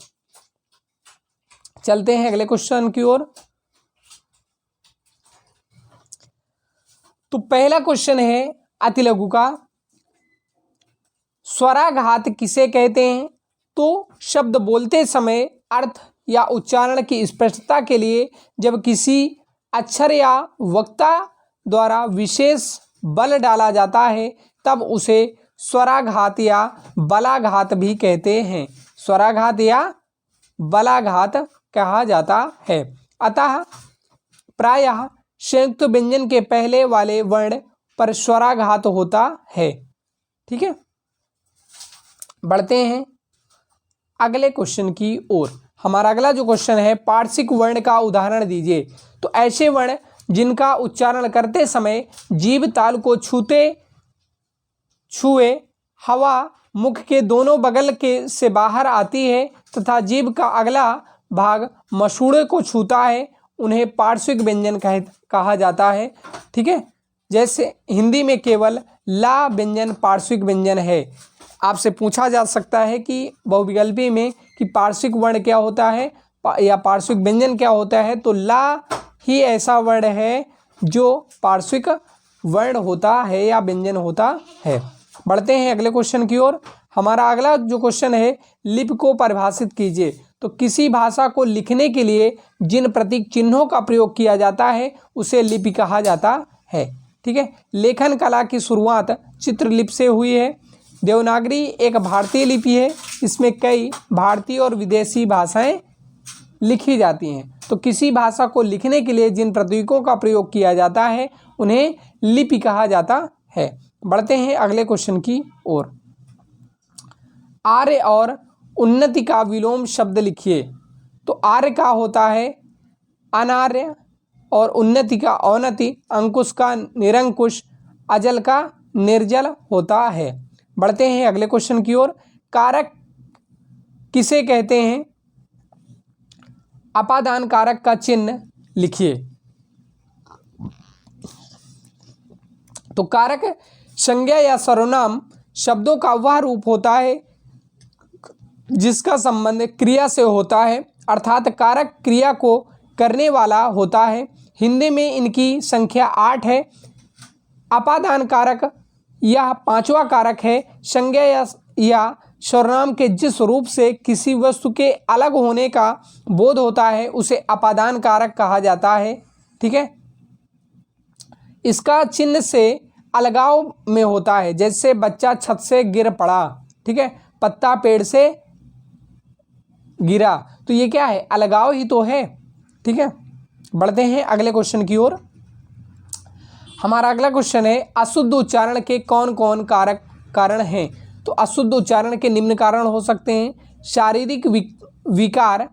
चलते हैं अगले क्वेश्चन की ओर। तो पहला क्वेश्चन है अतिलघु का, स्वराघात किसे कहते हैं? तो शब्द बोलते समय अर्थ या उच्चारण की स्पष्टता के लिए जब किसी अक्षर या वक्ता द्वारा विशेष बल डाला जाता है, तब उसे स्वराघात या बलाघात भी कहते हैं। स्वराघात या बलाघात कहा जाता है। अतः प्रायः संयुक्त व्यंजन के पहले वाले वर्ण पर स्वराघात होता है। ठीक है, बढ़ते हैं अगले क्वेश्चन की ओर। हमारा अगला जो क्वेश्चन है, पार्श्विक वर्ण का उदाहरण दीजिए। तो ऐसे वर्ण जिनका उच्चारण करते समय जीभ ताल को छुए हवा मुख के दोनों बगल के से बाहर आती है तथा जीभ का अगला भाग मसूड़े को छूता है, उन्हें पार्श्विक व्यंजन कहा जाता है। ठीक है, जैसे हिंदी में केवल ला व्यंजन पार्श्विक व्यंजन है। आपसे पूछा जा सकता है कि बहुविकल्पी में कि पार्श्विक वर्ण क्या होता है या पार्श्विक व्यंजन क्या होता है, तो ला ही ऐसा वर्ण है जो पार्श्विक वर्ण होता है या व्यंजन होता है। बढ़ते हैं अगले क्वेश्चन की ओर। हमारा अगला जो क्वेश्चन है, लिपि को परिभाषित कीजिए। तो किसी भाषा को लिखने के लिए जिन प्रतीक चिन्हों का प्रयोग किया जाता है उसे लिपि कहा जाता है। ठीक है, लेखन कला की शुरुआत चित्रलिपि से हुई है। देवनागरी एक भारतीय लिपि है, इसमें कई भारतीय और विदेशी भाषाएं लिखी जाती हैं। तो किसी भाषा को लिखने के लिए जिन प्रतीकों का प्रयोग किया जाता है उन्हें लिपि कहा जाता है। बढ़ते हैं अगले क्वेश्चन की ओर। आर्य और उन्नति का विलोम शब्द लिखिए। तो आर्य का होता है अनार्य और उन्नति का औन्नति, अंकुश का निरंकुश, अजल का निर्जल होता है। बढ़ते हैं अगले क्वेश्चन की ओर। कारक किसे कहते हैं? अपादान कारक का चिन्ह लिखिए। तो कारक संज्ञा या सर्वनाम शब्दों का वह रूप होता है जिसका संबंध क्रिया से होता है, अर्थात कारक क्रिया को करने वाला होता है। हिंदी में इनकी संख्या 8 है। अपादान कारक यह पांचवा कारक है। संज्ञा या सर्वनाम के जिस रूप से किसी वस्तु के अलग होने का बोध होता है उसे अपादान कारक कहा जाता है। ठीक है, इसका चिन्ह से अलगाव में होता है, जैसे बच्चा छत से गिर पड़ा। ठीक है, पत्ता पेड़ से गिरा, तो ये क्या है, अलगाव ही तो है। ठीक है, बढ़ते हैं अगले क्वेश्चन की ओर। हमारा अगला क्वेश्चन है अशुद्ध उच्चारण के कौन कौन कारक कारण हैं। तो अशुद्ध उच्चारण के निम्न कारण हो सकते हैं। शारीरिक विकार,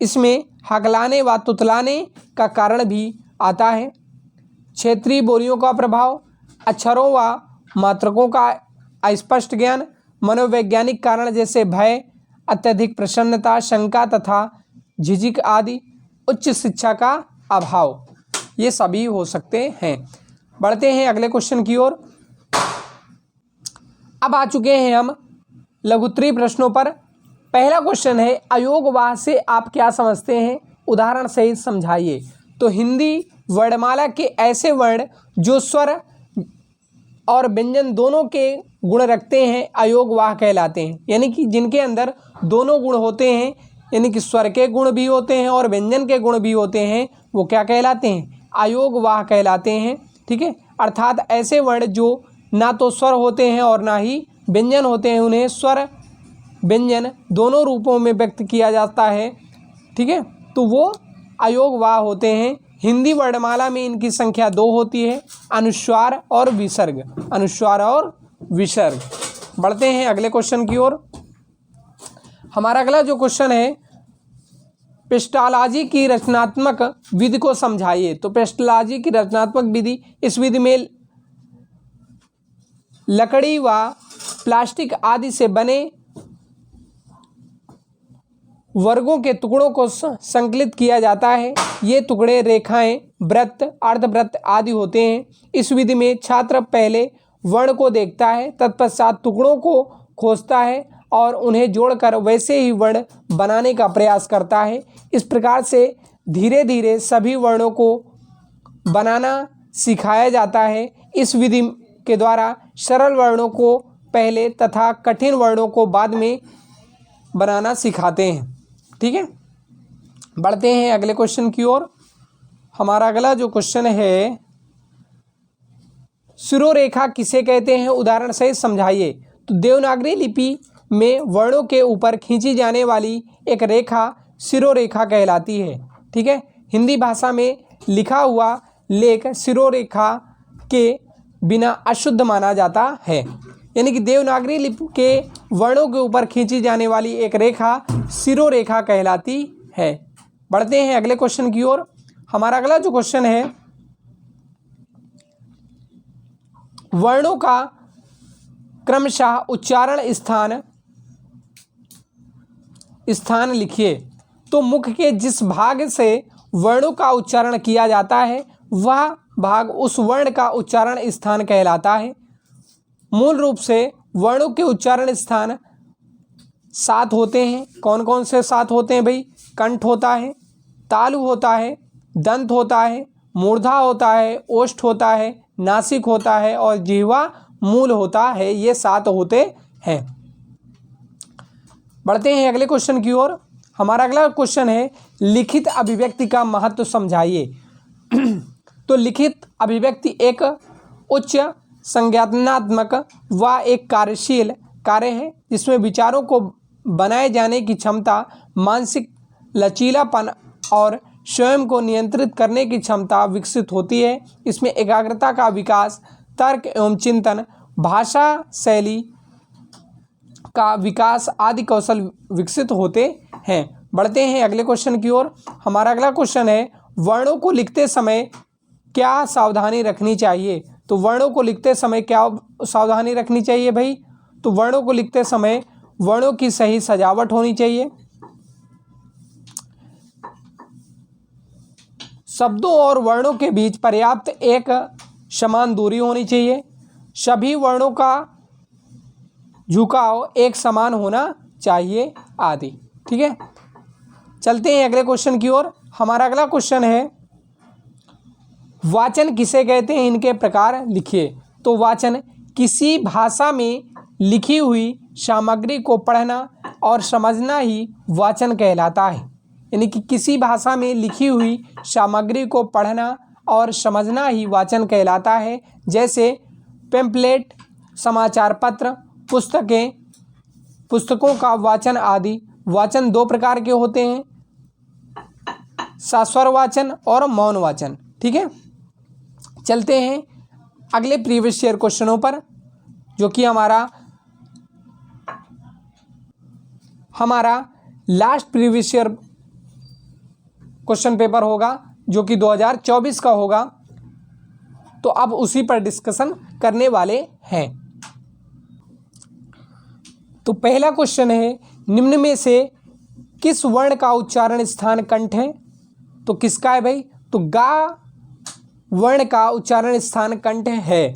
इसमें हकलाने व तुतलाने का कारण भी आता है। क्षेत्रीय बोलियों का प्रभाव, अक्षरों व मात्रकों का अस्पष्ट ज्ञान, मनोवैज्ञानिक कारण जैसे भय, अत्यधिक प्रसन्नता, शंका तथा झिझक आदि, उच्च शिक्षा का अभाव, ये सभी हो सकते हैं। बढ़ते हैं अगले क्वेश्चन की ओर। अब आ चुके हैं हम लघुत्तरीय प्रश्नों पर। पहला क्वेश्चन है अयोगवाह से आप क्या समझते हैं, उदाहरण सहित समझाइए। तो हिंदी वर्णमाला के ऐसे वर्ण जो स्वर और व्यंजन दोनों के गुण रखते हैं अयोगवाह कहलाते हैं। यानी कि जिनके अंदर दोनों गुण होते हैं, यानी कि स्वर के गुण भी होते हैं और व्यंजन के गुण भी होते हैं, वो क्या कहलाते हैं, अयोगवाह कहलाते हैं। ठीक है, अर्थात ऐसे वर्ण जो ना तो स्वर होते हैं और ना ही व्यंजन होते हैं, उन्हें स्वर व्यंजन दोनों रूपों में व्यक्त किया जाता है। ठीक है, तो वो अयोगवाह होते हैं। हिंदी वर्णमाला में इनकी संख्या 2 होती है, अनुस्वार और विसर्ग, अनुस्वार और विसर्ग। बढ़ते हैं अगले क्वेश्चन की ओर। हमारा अगला जो क्वेश्चन है पेस्टोलॉजी की रचनात्मक विधि को समझाइए। तो पेस्टोलॉजी की रचनात्मक विधि, इस विधि में लकड़ी व प्लास्टिक आदि से बने वर्गों के टुकड़ों को संकलित किया जाता है। ये टुकड़े रेखाएं, वृत्त, अर्धवृत्त आदि होते हैं। इस विधि में छात्र पहले वर्ण को देखता है, तत्पश्चात टुकड़ों को खोजता है और उन्हें जोड़कर वैसे ही वर्ण बनाने का प्रयास करता है। इस प्रकार से धीरे धीरे सभी वर्णों को बनाना सिखाया जाता है। इस विधि के द्वारा सरल वर्णों को पहले तथा कठिन वर्णों को बाद में बनाना सिखाते हैं। ठीक है, बढ़ते हैं अगले क्वेश्चन की ओर। हमारा अगला जो क्वेश्चन है शिरोरेखा किसे कहते हैं, उदाहरण सहित समझाइए। तो देवनागरी लिपि में वर्णों के ऊपर खींची जाने वाली एक रेखा शिरोरेखा कहलाती है। ठीक है, हिंदी भाषा में लिखा हुआ लेख शिरोरेखा के बिना अशुद्ध माना जाता है। यानी कि देवनागरी लिपि के वर्णों के ऊपर खींची जाने वाली एक रेखा शिरोरेखा कहलाती है। बढ़ते हैं अगले क्वेश्चन की ओर। हमारा अगला जो क्वेश्चन है वर्णों का क्रमशः उच्चारण स्थान लिखिए। तो मुख के जिस भाग से वर्णों का उच्चारण किया जाता है वह भाग उस वर्ण का उच्चारण स्थान कहलाता है। मूल रूप से वर्णों के उच्चारण स्थान 7 होते हैं। कौन कौन से 7 होते हैं भाई? कंठ होता है, तालु होता है, दंत होता है, मूर्धा होता है, ओष्ठ होता है, नासिक होता है और जिह्वा मूल होता है। ये 7 होते हैं। बढ़ते हैं अगले क्वेश्चन की ओर। हमारा अगला क्वेश्चन है लिखित अभिव्यक्ति का महत्व समझाइए। तो लिखित अभिव्यक्ति एक उच्च संज्ञानात्मक व एक कार्यशील कार्य है जिसमें विचारों को बनाए जाने की क्षमता, मानसिक लचीलापन और स्वयं को नियंत्रित करने की क्षमता विकसित होती है। इसमें एकाग्रता का विकास, तर्क एवं चिंतन, भाषा शैली का विकास आदि कौशल विकसित होते हैं। बढ़ते हैं अगले क्वेश्चन की ओर। हमारा अगला क्वेश्चन है वर्णों को लिखते समय क्या सावधानी रखनी चाहिए। तो वर्णों को लिखते समय क्या सावधानी रखनी चाहिए भाई? तो वर्णों को लिखते समय वर्णों की सही सजावट होनी चाहिए। शब्दों और वर्णों के बीच पर्याप्त एक समान दूरी होनी चाहिए, सभी वर्णों का झुकाव एक समान होना चाहिए आदि। ठीक है, चलते हैं अगले क्वेश्चन की ओर। हमारा अगला क्वेश्चन है वाचन किसे कहते हैं, इनके प्रकार लिखिए। तो वाचन किसी भाषा में लिखी हुई सामग्री को पढ़ना और समझना ही वाचन कहलाता है। यानी कि किसी भाषा में लिखी हुई सामग्री को पढ़ना और समझना ही वाचन कहलाता है। जैसे पेम्पलेट, समाचार पत्र, पुस्तकें, पुस्तकों का वाचन आदि। वाचन दो प्रकार के होते हैं, सस्वर वाचन और मौन वाचन। ठीक है, चलते हैं अगले प्रीवियस ईयर क्वेश्चनों पर, जो कि हमारा last previous year question paper होगा, जो कि 2024 का होगा। तो अब उसी पर डिस्कशन करने वाले हैं। तो पहला क्वेश्चन है, निम्न में से किस वर्ण का उच्चारण स्थान कंठ है? तो किसका है भाई? तो गा वर्ण का उच्चारण स्थान कंठ है।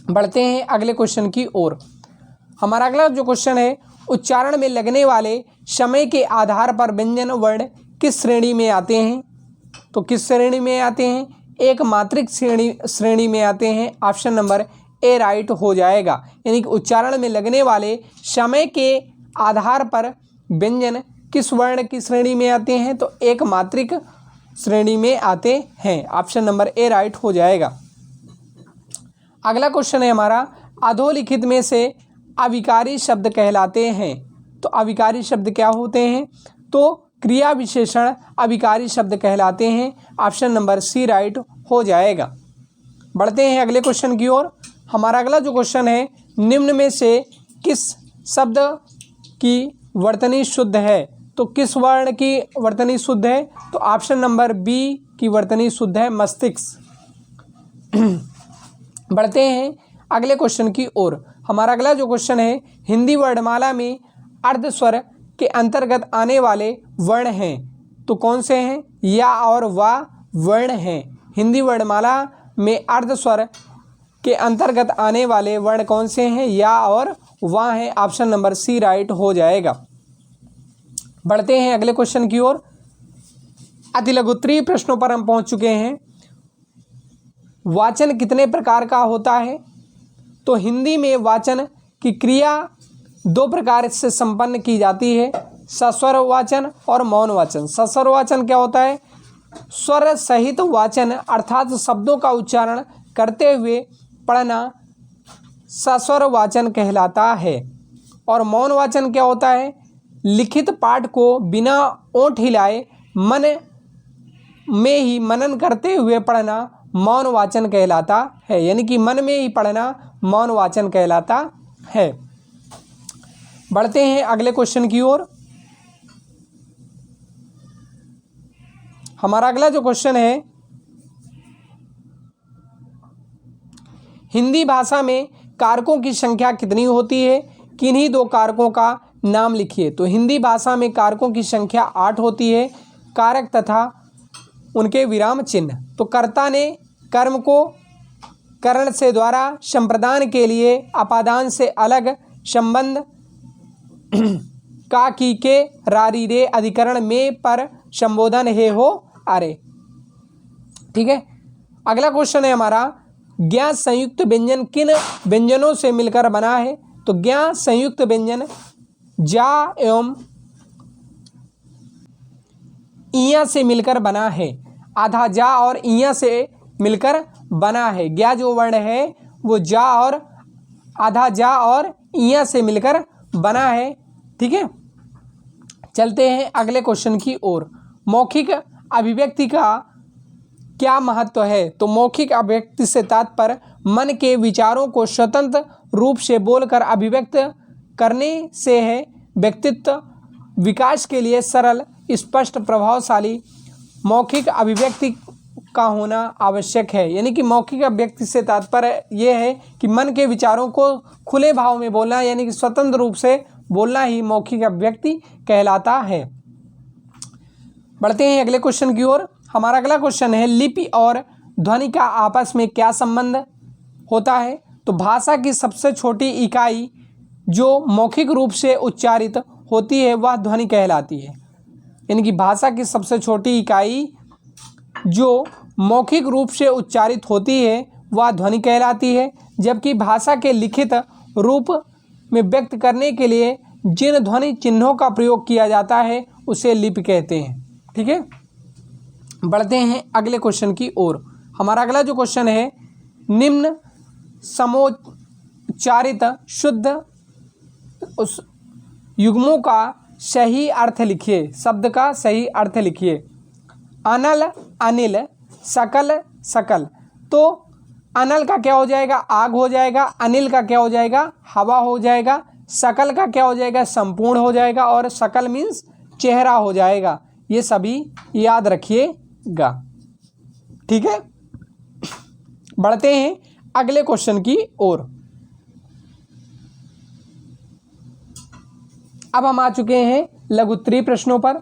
बढ़ते हैं अगले क्वेश्चन की ओर। हमारा अगला जो क्वेश्चन है, उच्चारण में लगने वाले समय के आधार पर व्यंजन वर्ण किस श्रेणी में आते हैं? तो किस श्रेणी में आते हैं? एक मात्रिक श्रेणी में आते हैं। ऑप्शन नंबर ए राइट हो जाएगा। यानी कि उच्चारण में लगने वाले समय के आधार पर व्यंजन किस वर्ण की श्रेणी में आते हैं? तो एक मात्रिक श्रेणी में आते हैं। ऑप्शन नंबर ए राइट हो जाएगा। अगला क्वेश्चन है हमारा, अधोलिखित में से अविकारी शब्द कहलाते हैं। तो अविकारी शब्द क्या होते हैं? तो क्रिया विशेषण अविकारी शब्द कहलाते हैं। ऑप्शन नंबर सी राइट हो जाएगा। बढ़ते हैं अगले क्वेश्चन की ओर। हमारा अगला जो क्वेश्चन है, निम्न में से किस शब्द की वर्तनी शुद्ध है? तो किस वर्ण की वर्तनी शुद्ध है? तो ऑप्शन नंबर बी की वर्तनी शुद्ध है, मस्तिष्क। बढ़ते हैं अगले क्वेश्चन की ओर। हमारा अगला जो क्वेश्चन है, हिंदी वर्णमाला में अर्धस्वर के अंतर्गत आने वाले वर्ण हैं। तो कौन से हैं? या और वा वर्ण हैं। हिंदी वर्णमाला में अर्धस्वर के अंतर्गत आने वाले वर्ण कौन से हैं? या और वा हैं। ऑप्शन नंबर सी राइट हो जाएगा। बढ़ते हैं अगले क्वेश्चन की ओर। अति लघुत्तरीय प्रश्नों पर हम पहुंच चुके हैं। वाचन कितने प्रकार का होता है? तो हिंदी में वाचन की क्रिया दो प्रकार से संपन्न की जाती है, सस्वर वाचन और मौन वाचन। सस्वर वाचन क्या होता है? स्वर सहित वाचन, अर्थात शब्दों का उच्चारण करते हुए पढ़ना सस्वर वाचन कहलाता है। और मौन वाचन क्या होता है? लिखित पाठ को बिना ओंठ हिलाए मन में ही मनन करते हुए पढ़ना मौन वाचन कहलाता है। यानी कि मन में ही पढ़ना मौन वाचन कहलाता है। बढ़ते हैं अगले क्वेश्चन की ओर। हमारा अगला जो क्वेश्चन है, हिंदी भाषा में कारकों की संख्या कितनी होती है? किन्हीं दो कारकों का नाम लिखिए। तो हिंदी भाषा में कारकों की संख्या 8 होती है। कारक तथा उनके विराम चिन्ह। तो कर्ता ने कर्म को करण से द्वारा संप्रदान के लिए अपादान से अलग संबंध का की के रारी रे अधिकरण में पर संबोधन हे हो अरे। ठीक है, अगला क्वेश्चन है हमारा, ज्ञा संयुक्त व्यंजन किन व्यंजनों से मिलकर बना है? तो ज्ञा संयुक्त व्यंजन जा एवं इया से मिलकर बना है। आधा जा और इया से मिलकर बना है। ज्ञा जो वर्ण है वो जा और आधा जा और इया से मिलकर बना है। ठीक है, चलते हैं अगले क्वेश्चन की ओर। मौखिक अभिव्यक्ति का क्या महत्व है? तो मौखिक अभिव्यक्ति से तात्पर्य मन के विचारों को स्वतंत्र रूप से बोलकर अभिव्यक्त करने से है। व्यक्तित्व विकास के लिए सरल, स्पष्ट, प्रभावशाली मौखिक अभिव्यक्ति का होना आवश्यक है। यानी कि मौखिक अभिव्यक्ति से तात्पर्य यह है कि मन के विचारों को खुले भाव में बोलना, यानी कि स्वतंत्र रूप से बोलना ही मौखिक अभिव्यक्ति कहलाता है। बढ़ते हैं अगले क्वेश्चन की ओर। हमारा अगला क्वेश्चन है, लिपि और ध्वनि का आपस में क्या संबंध होता है? तो भाषा की सबसे छोटी इकाई जो मौखिक रूप से उच्चारित होती है वह ध्वनि कहलाती है। यानी कि भाषा की सबसे छोटी इकाई जो मौखिक रूप से उच्चारित होती है वह ध्वनि कहलाती है, जबकि भाषा के लिखित रूप में व्यक्त करने के लिए जिन ध्वनि चिन्हों का प्रयोग किया जाता है उसे लिपि कहते हैं। ठीक है, बढ़ते हैं अगले क्वेश्चन की ओर। हमारा अगला जो क्वेश्चन है, निम्न समोच्चारित शुद्ध उस युग्मों का सही अर्थ लिखिए। शब्द का सही अर्थ लिखिए। अनल, अनिल, सकल, सकल। तो अनल का क्या हो जाएगा? आग हो जाएगा। अनिल का क्या हो जाएगा? हवा हो जाएगा। सकल का क्या हो जाएगा? संपूर्ण हो जाएगा। और सकल मीन्स चेहरा हो जाएगा। ये सभी याद रखिएगा। ठीक है, बढ़ते हैं अगले क्वेश्चन की ओर। अब हम आ चुके हैं लघुत्तरीय प्रश्नों पर।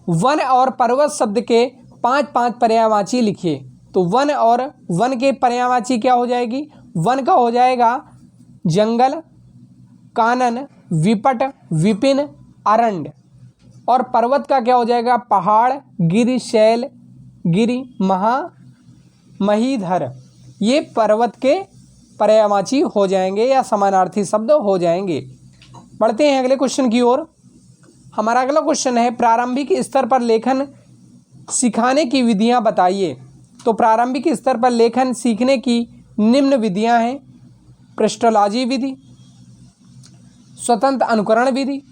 वन और पर्वत शब्द के 5 पर्यायवाची लिखिए। तो वन और वन के पर्यायवाची क्या हो जाएगी? वन का हो जाएगा जंगल, कानन, विपट, विपिन, अरण्य। और पर्वत का क्या हो जाएगा? पहाड़, गिरि, शैल, गिरि, महीधर। ये पर्वत के पर्यायवाची हो जाएंगे या समानार्थी शब्द हो जाएंगे। बढ़ते हैं अगले क्वेश्चन की ओर। हमारा अगला क्वेश्चन है, प्रारंभिक स्तर पर लेखन सिखाने की विधियां बताइए। तो प्रारंभिक स्तर पर लेखन सीखने की निम्न विधियां हैं: पृष्ठोलॉजी विधि, स्वतंत्र अनुकरण विधि,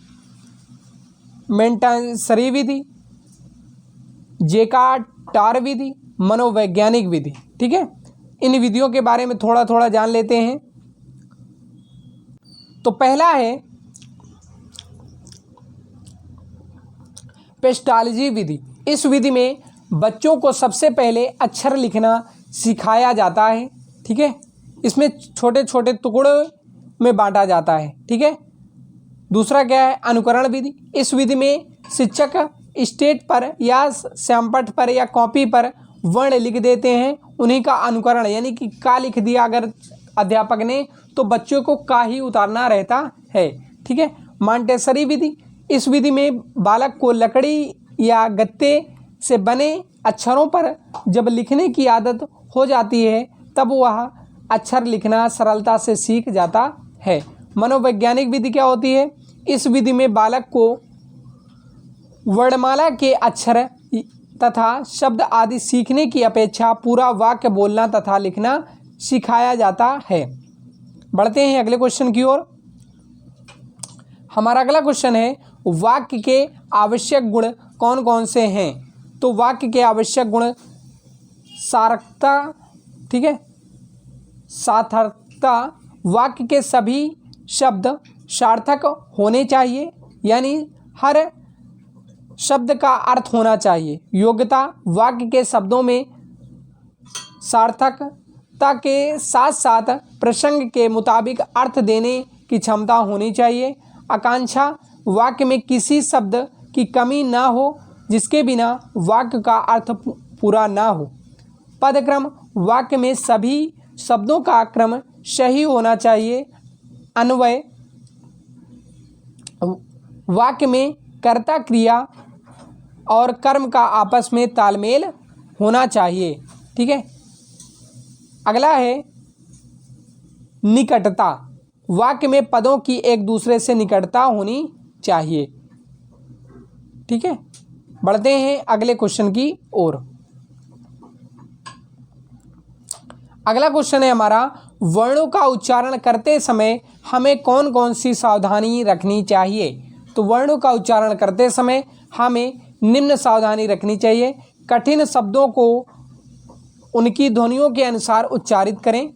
मेंटेसरी विधि, जेकार्ट विधि, मनोवैज्ञानिक विधि। ठीक है, इन विधियों के बारे में थोड़ा थोड़ा जान लेते हैं। तो पहला है पेस्टोलॉजी विधि। इस विधि में बच्चों को सबसे पहले अक्षर लिखना सिखाया जाता है। ठीक है, इसमें छोटे छोटे टुकड़ों में बांटा जाता है। ठीक है, दूसरा क्या है? अनुकरण विधि। इस विधि में शिक्षक स्टेट पर या श्यामपट्ट पर या कॉपी पर वर्ण लिख देते हैं, उन्हीं का अनुकरण, यानी कि का लिख दिया अगर अध्यापक ने तो बच्चों को का ही उतारना रहता है। ठीक है, मॉन्टेसरी विधि। इस विधि में बालक को लकड़ी या गत्ते से बने अक्षरों पर जब लिखने की आदत हो जाती है तब वह अक्षर लिखना सरलता से सीख जाता है। मनोवैज्ञानिक विधि क्या होती है? इस विधि में बालक को वर्णमाला के अक्षर तथा शब्द आदि सीखने की अपेक्षा पूरा वाक्य बोलना तथा लिखना सिखाया जाता है। बढ़ते हैं अगले क्वेश्चन की ओर। हमारा अगला क्वेश्चन है, वाक्य के आवश्यक गुण कौन कौन से हैं? तो वाक्य के आवश्यक गुण सार्थकता, ठीक है, सार्थकता, वाक्य के सभी शब्द सार्थक होने चाहिए, यानी हर शब्द का अर्थ होना चाहिए। योग्यता, वाक्य के शब्दों में सार्थकता के साथ साथ प्रसंग के मुताबिक अर्थ देने की क्षमता होनी चाहिए। आकांक्षा, वाक्य में किसी शब्द की कमी ना हो जिसके बिना वाक्य का अर्थ पूरा ना हो। पदक्रम, वाक्य में सभी शब्दों का क्रम सही होना चाहिए। अन्वय, वाक्य में कर्ता, क्रिया और कर्म का आपस में तालमेल होना चाहिए। ठीक है, अगला है निकटता, वाक्य में पदों की एक दूसरे से निकटता होनी चाहिए। ठीक है, बढ़ते हैं अगले क्वेश्चन की ओर। अगला क्वेश्चन है हमारा, वर्णों का उच्चारण करते समय हमें कौन कौन सी सावधानी रखनी चाहिए? तो वर्णों का उच्चारण करते समय हमें निम्न सावधानी रखनी चाहिए। कठिन शब्दों को उनकी ध्वनियों के अनुसार उच्चारित करें।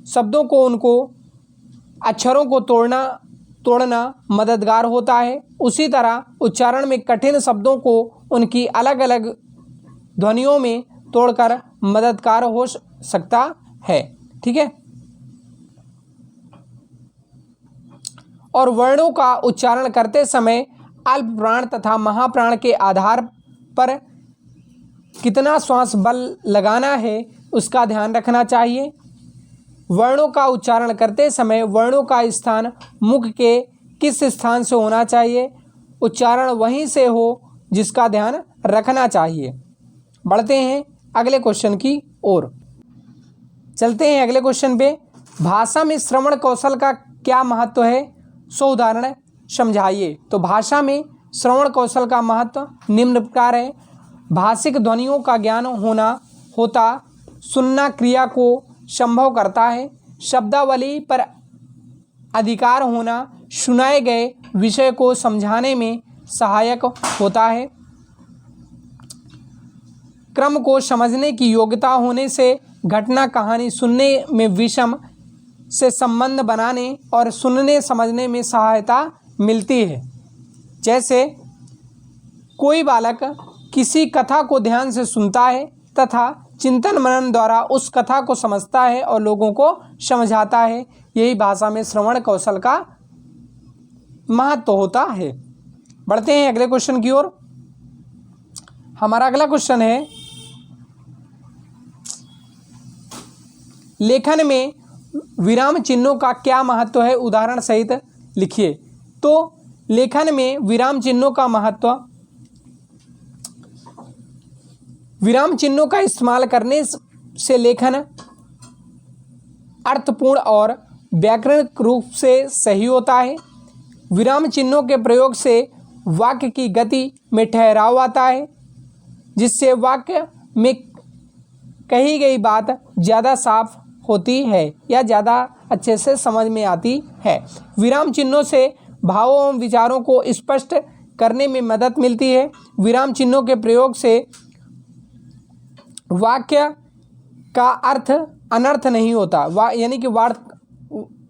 शब्दों को उनको अक्षरों को तोड़ना मददगार होता है। उसी तरह उच्चारण में कठिन शब्दों को उनकी अलग अलग ध्वनियों में तोड़कर मददगार हो सकता है। ठीक है, और वर्णों का उच्चारण करते समय अल्प प्राण तथा महाप्राण के आधार पर कितना श्वास बल लगाना है उसका ध्यान रखना चाहिए। वर्णों का उच्चारण करते समय वर्णों का स्थान मुख के किस स्थान से होना चाहिए, उच्चारण वहीं से हो जिसका ध्यान रखना चाहिए। बढ़ते हैं अगले क्वेश्चन की ओर। चलते हैं अगले क्वेश्चन पे। भाषा में श्रवण कौशल का क्या महत्व है, सो उदाहरण समझाइए। तो भाषा में श्रवण कौशल का महत्व निम्न प्रकार है। भाषिक ध्वनियों का ज्ञान होता सुनना क्रिया को संभव करता है। शब्दावली पर अधिकार होना सुनाए गए विषय को समझाने में सहायक होता है। क्रम को समझने की योग्यता होने से घटना कहानी सुनने में विषम से संबंध बनाने और सुनने समझने में सहायता मिलती है। जैसे कोई बालक किसी कथा को ध्यान से सुनता है तथा चिंतन मनन द्वारा उस कथा को समझता है और लोगों को समझाता है। यही भाषा में श्रवण कौशल का महत्व होता है। बढ़ते हैं अगले क्वेश्चन की ओर। हमारा अगला क्वेश्चन है, लेखन में विराम चिन्हों का क्या महत्व है, उदाहरण सहित लिखिए। तो लेखन में विराम चिन्हों का महत्व, विराम चिन्हों का इस्तेमाल करने से लेखन अर्थपूर्ण और व्याकरणिक रूप से सही होता है। विराम चिन्हों के प्रयोग से वाक्य की गति में ठहराव आता है, जिससे वाक्य में कही गई बात ज़्यादा साफ होती है या ज़्यादा अच्छे से समझ में आती है। विराम चिन्हों से भावों एवं विचारों को स्पष्ट करने में मदद मिलती है। विराम चिन्हों के प्रयोग से वाक्य का अर्थ अनर्थ नहीं होता, यानी कि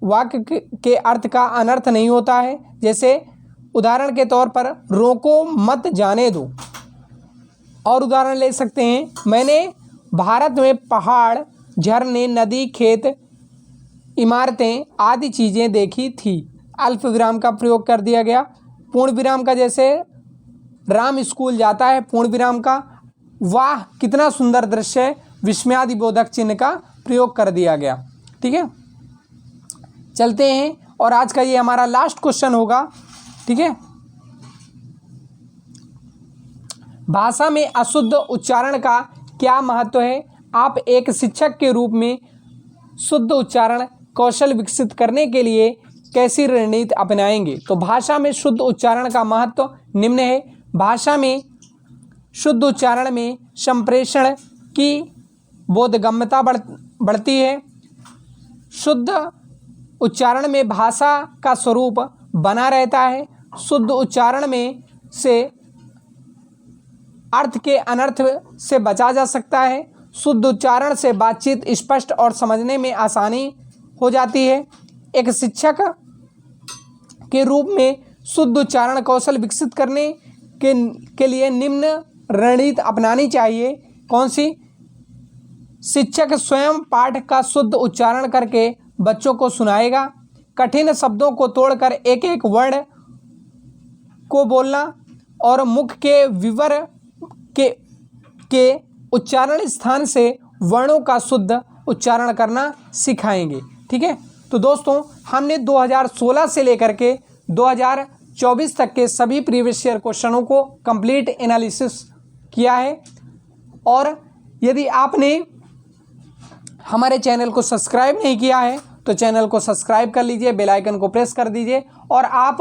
वाक्य के अर्थ का अनर्थ नहीं होता है। जैसे उदाहरण के तौर पर रोको मत जाने दो। और उदाहरण ले सकते हैं, मैंने भारत में पहाड़, झरने, नदी, खेत, इमारतें आदि चीज़ें देखी थी। अल्प विराम का प्रयोग कर दिया गया। पूर्ण विराम का, जैसे राम स्कूल जाता है, पूर्ण विराम का वाह कितना सुंदर दृश्य है, विस्मयादि बोधक चिन्ह का प्रयोग कर दिया गया। ठीक है, चलते हैं और आज का ये हमारा लास्ट क्वेश्चन होगा। ठीक है, भाषा में अशुद्ध उच्चारण का क्या महत्व है। आप एक शिक्षक के रूप में शुद्ध उच्चारण कौशल विकसित करने के लिए कैसी रणनीति अपनाएंगे। तो भाषा में शुद्ध उच्चारण का महत्व निम्न है। भाषा में शुद्ध उच्चारण में संप्रेषण की बोधगम्यता बढ़ती है। शुद्ध उच्चारण में भाषा का स्वरूप बना रहता है। शुद्ध उच्चारण में से अर्थ के अनर्थ से बचा जा सकता है। शुद्ध उच्चारण से बातचीत स्पष्ट और समझने में आसानी हो जाती है। एक शिक्षक के रूप में शुद्ध उच्चारण कौशल विकसित करने के लिए निम्न रणनीति अपनानी चाहिए। कौन सी? शिक्षक स्वयं पाठ का शुद्ध उच्चारण करके बच्चों को सुनाएगा। कठिन शब्दों को तोड़कर एक एक वर्ण को बोलना और मुख के विवर के उच्चारण स्थान से वर्णों का शुद्ध उच्चारण करना सिखाएंगे। ठीक है, तो दोस्तों हमने 2016 से लेकर के 2024 तक के सभी प्रीवियस ईयर क्वेश्चनों को कंप्लीट एनालिसिस किया है। और यदि आपने हमारे चैनल को सब्सक्राइब नहीं किया है तो चैनल को सब्सक्राइब कर लीजिए, बेल आइकन को प्रेस कर दीजिए। और आप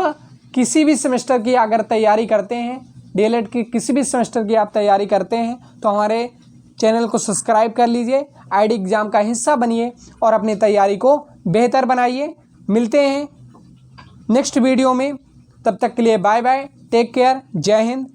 किसी भी सेमेस्टर की अगर तैयारी करते हैं, डीएलएड की किसी भी सेमेस्टर की आप तैयारी करते हैं तो हमारे चैनल को सब्सक्राइब कर लीजिए, आईडी एग्ज़ाम का हिस्सा बनिए और अपनी तैयारी को बेहतर बनाइए। मिलते हैं नेक्स्ट वीडियो में, तब तक के लिए बाय बाय, टेक केयर, जय हिंद।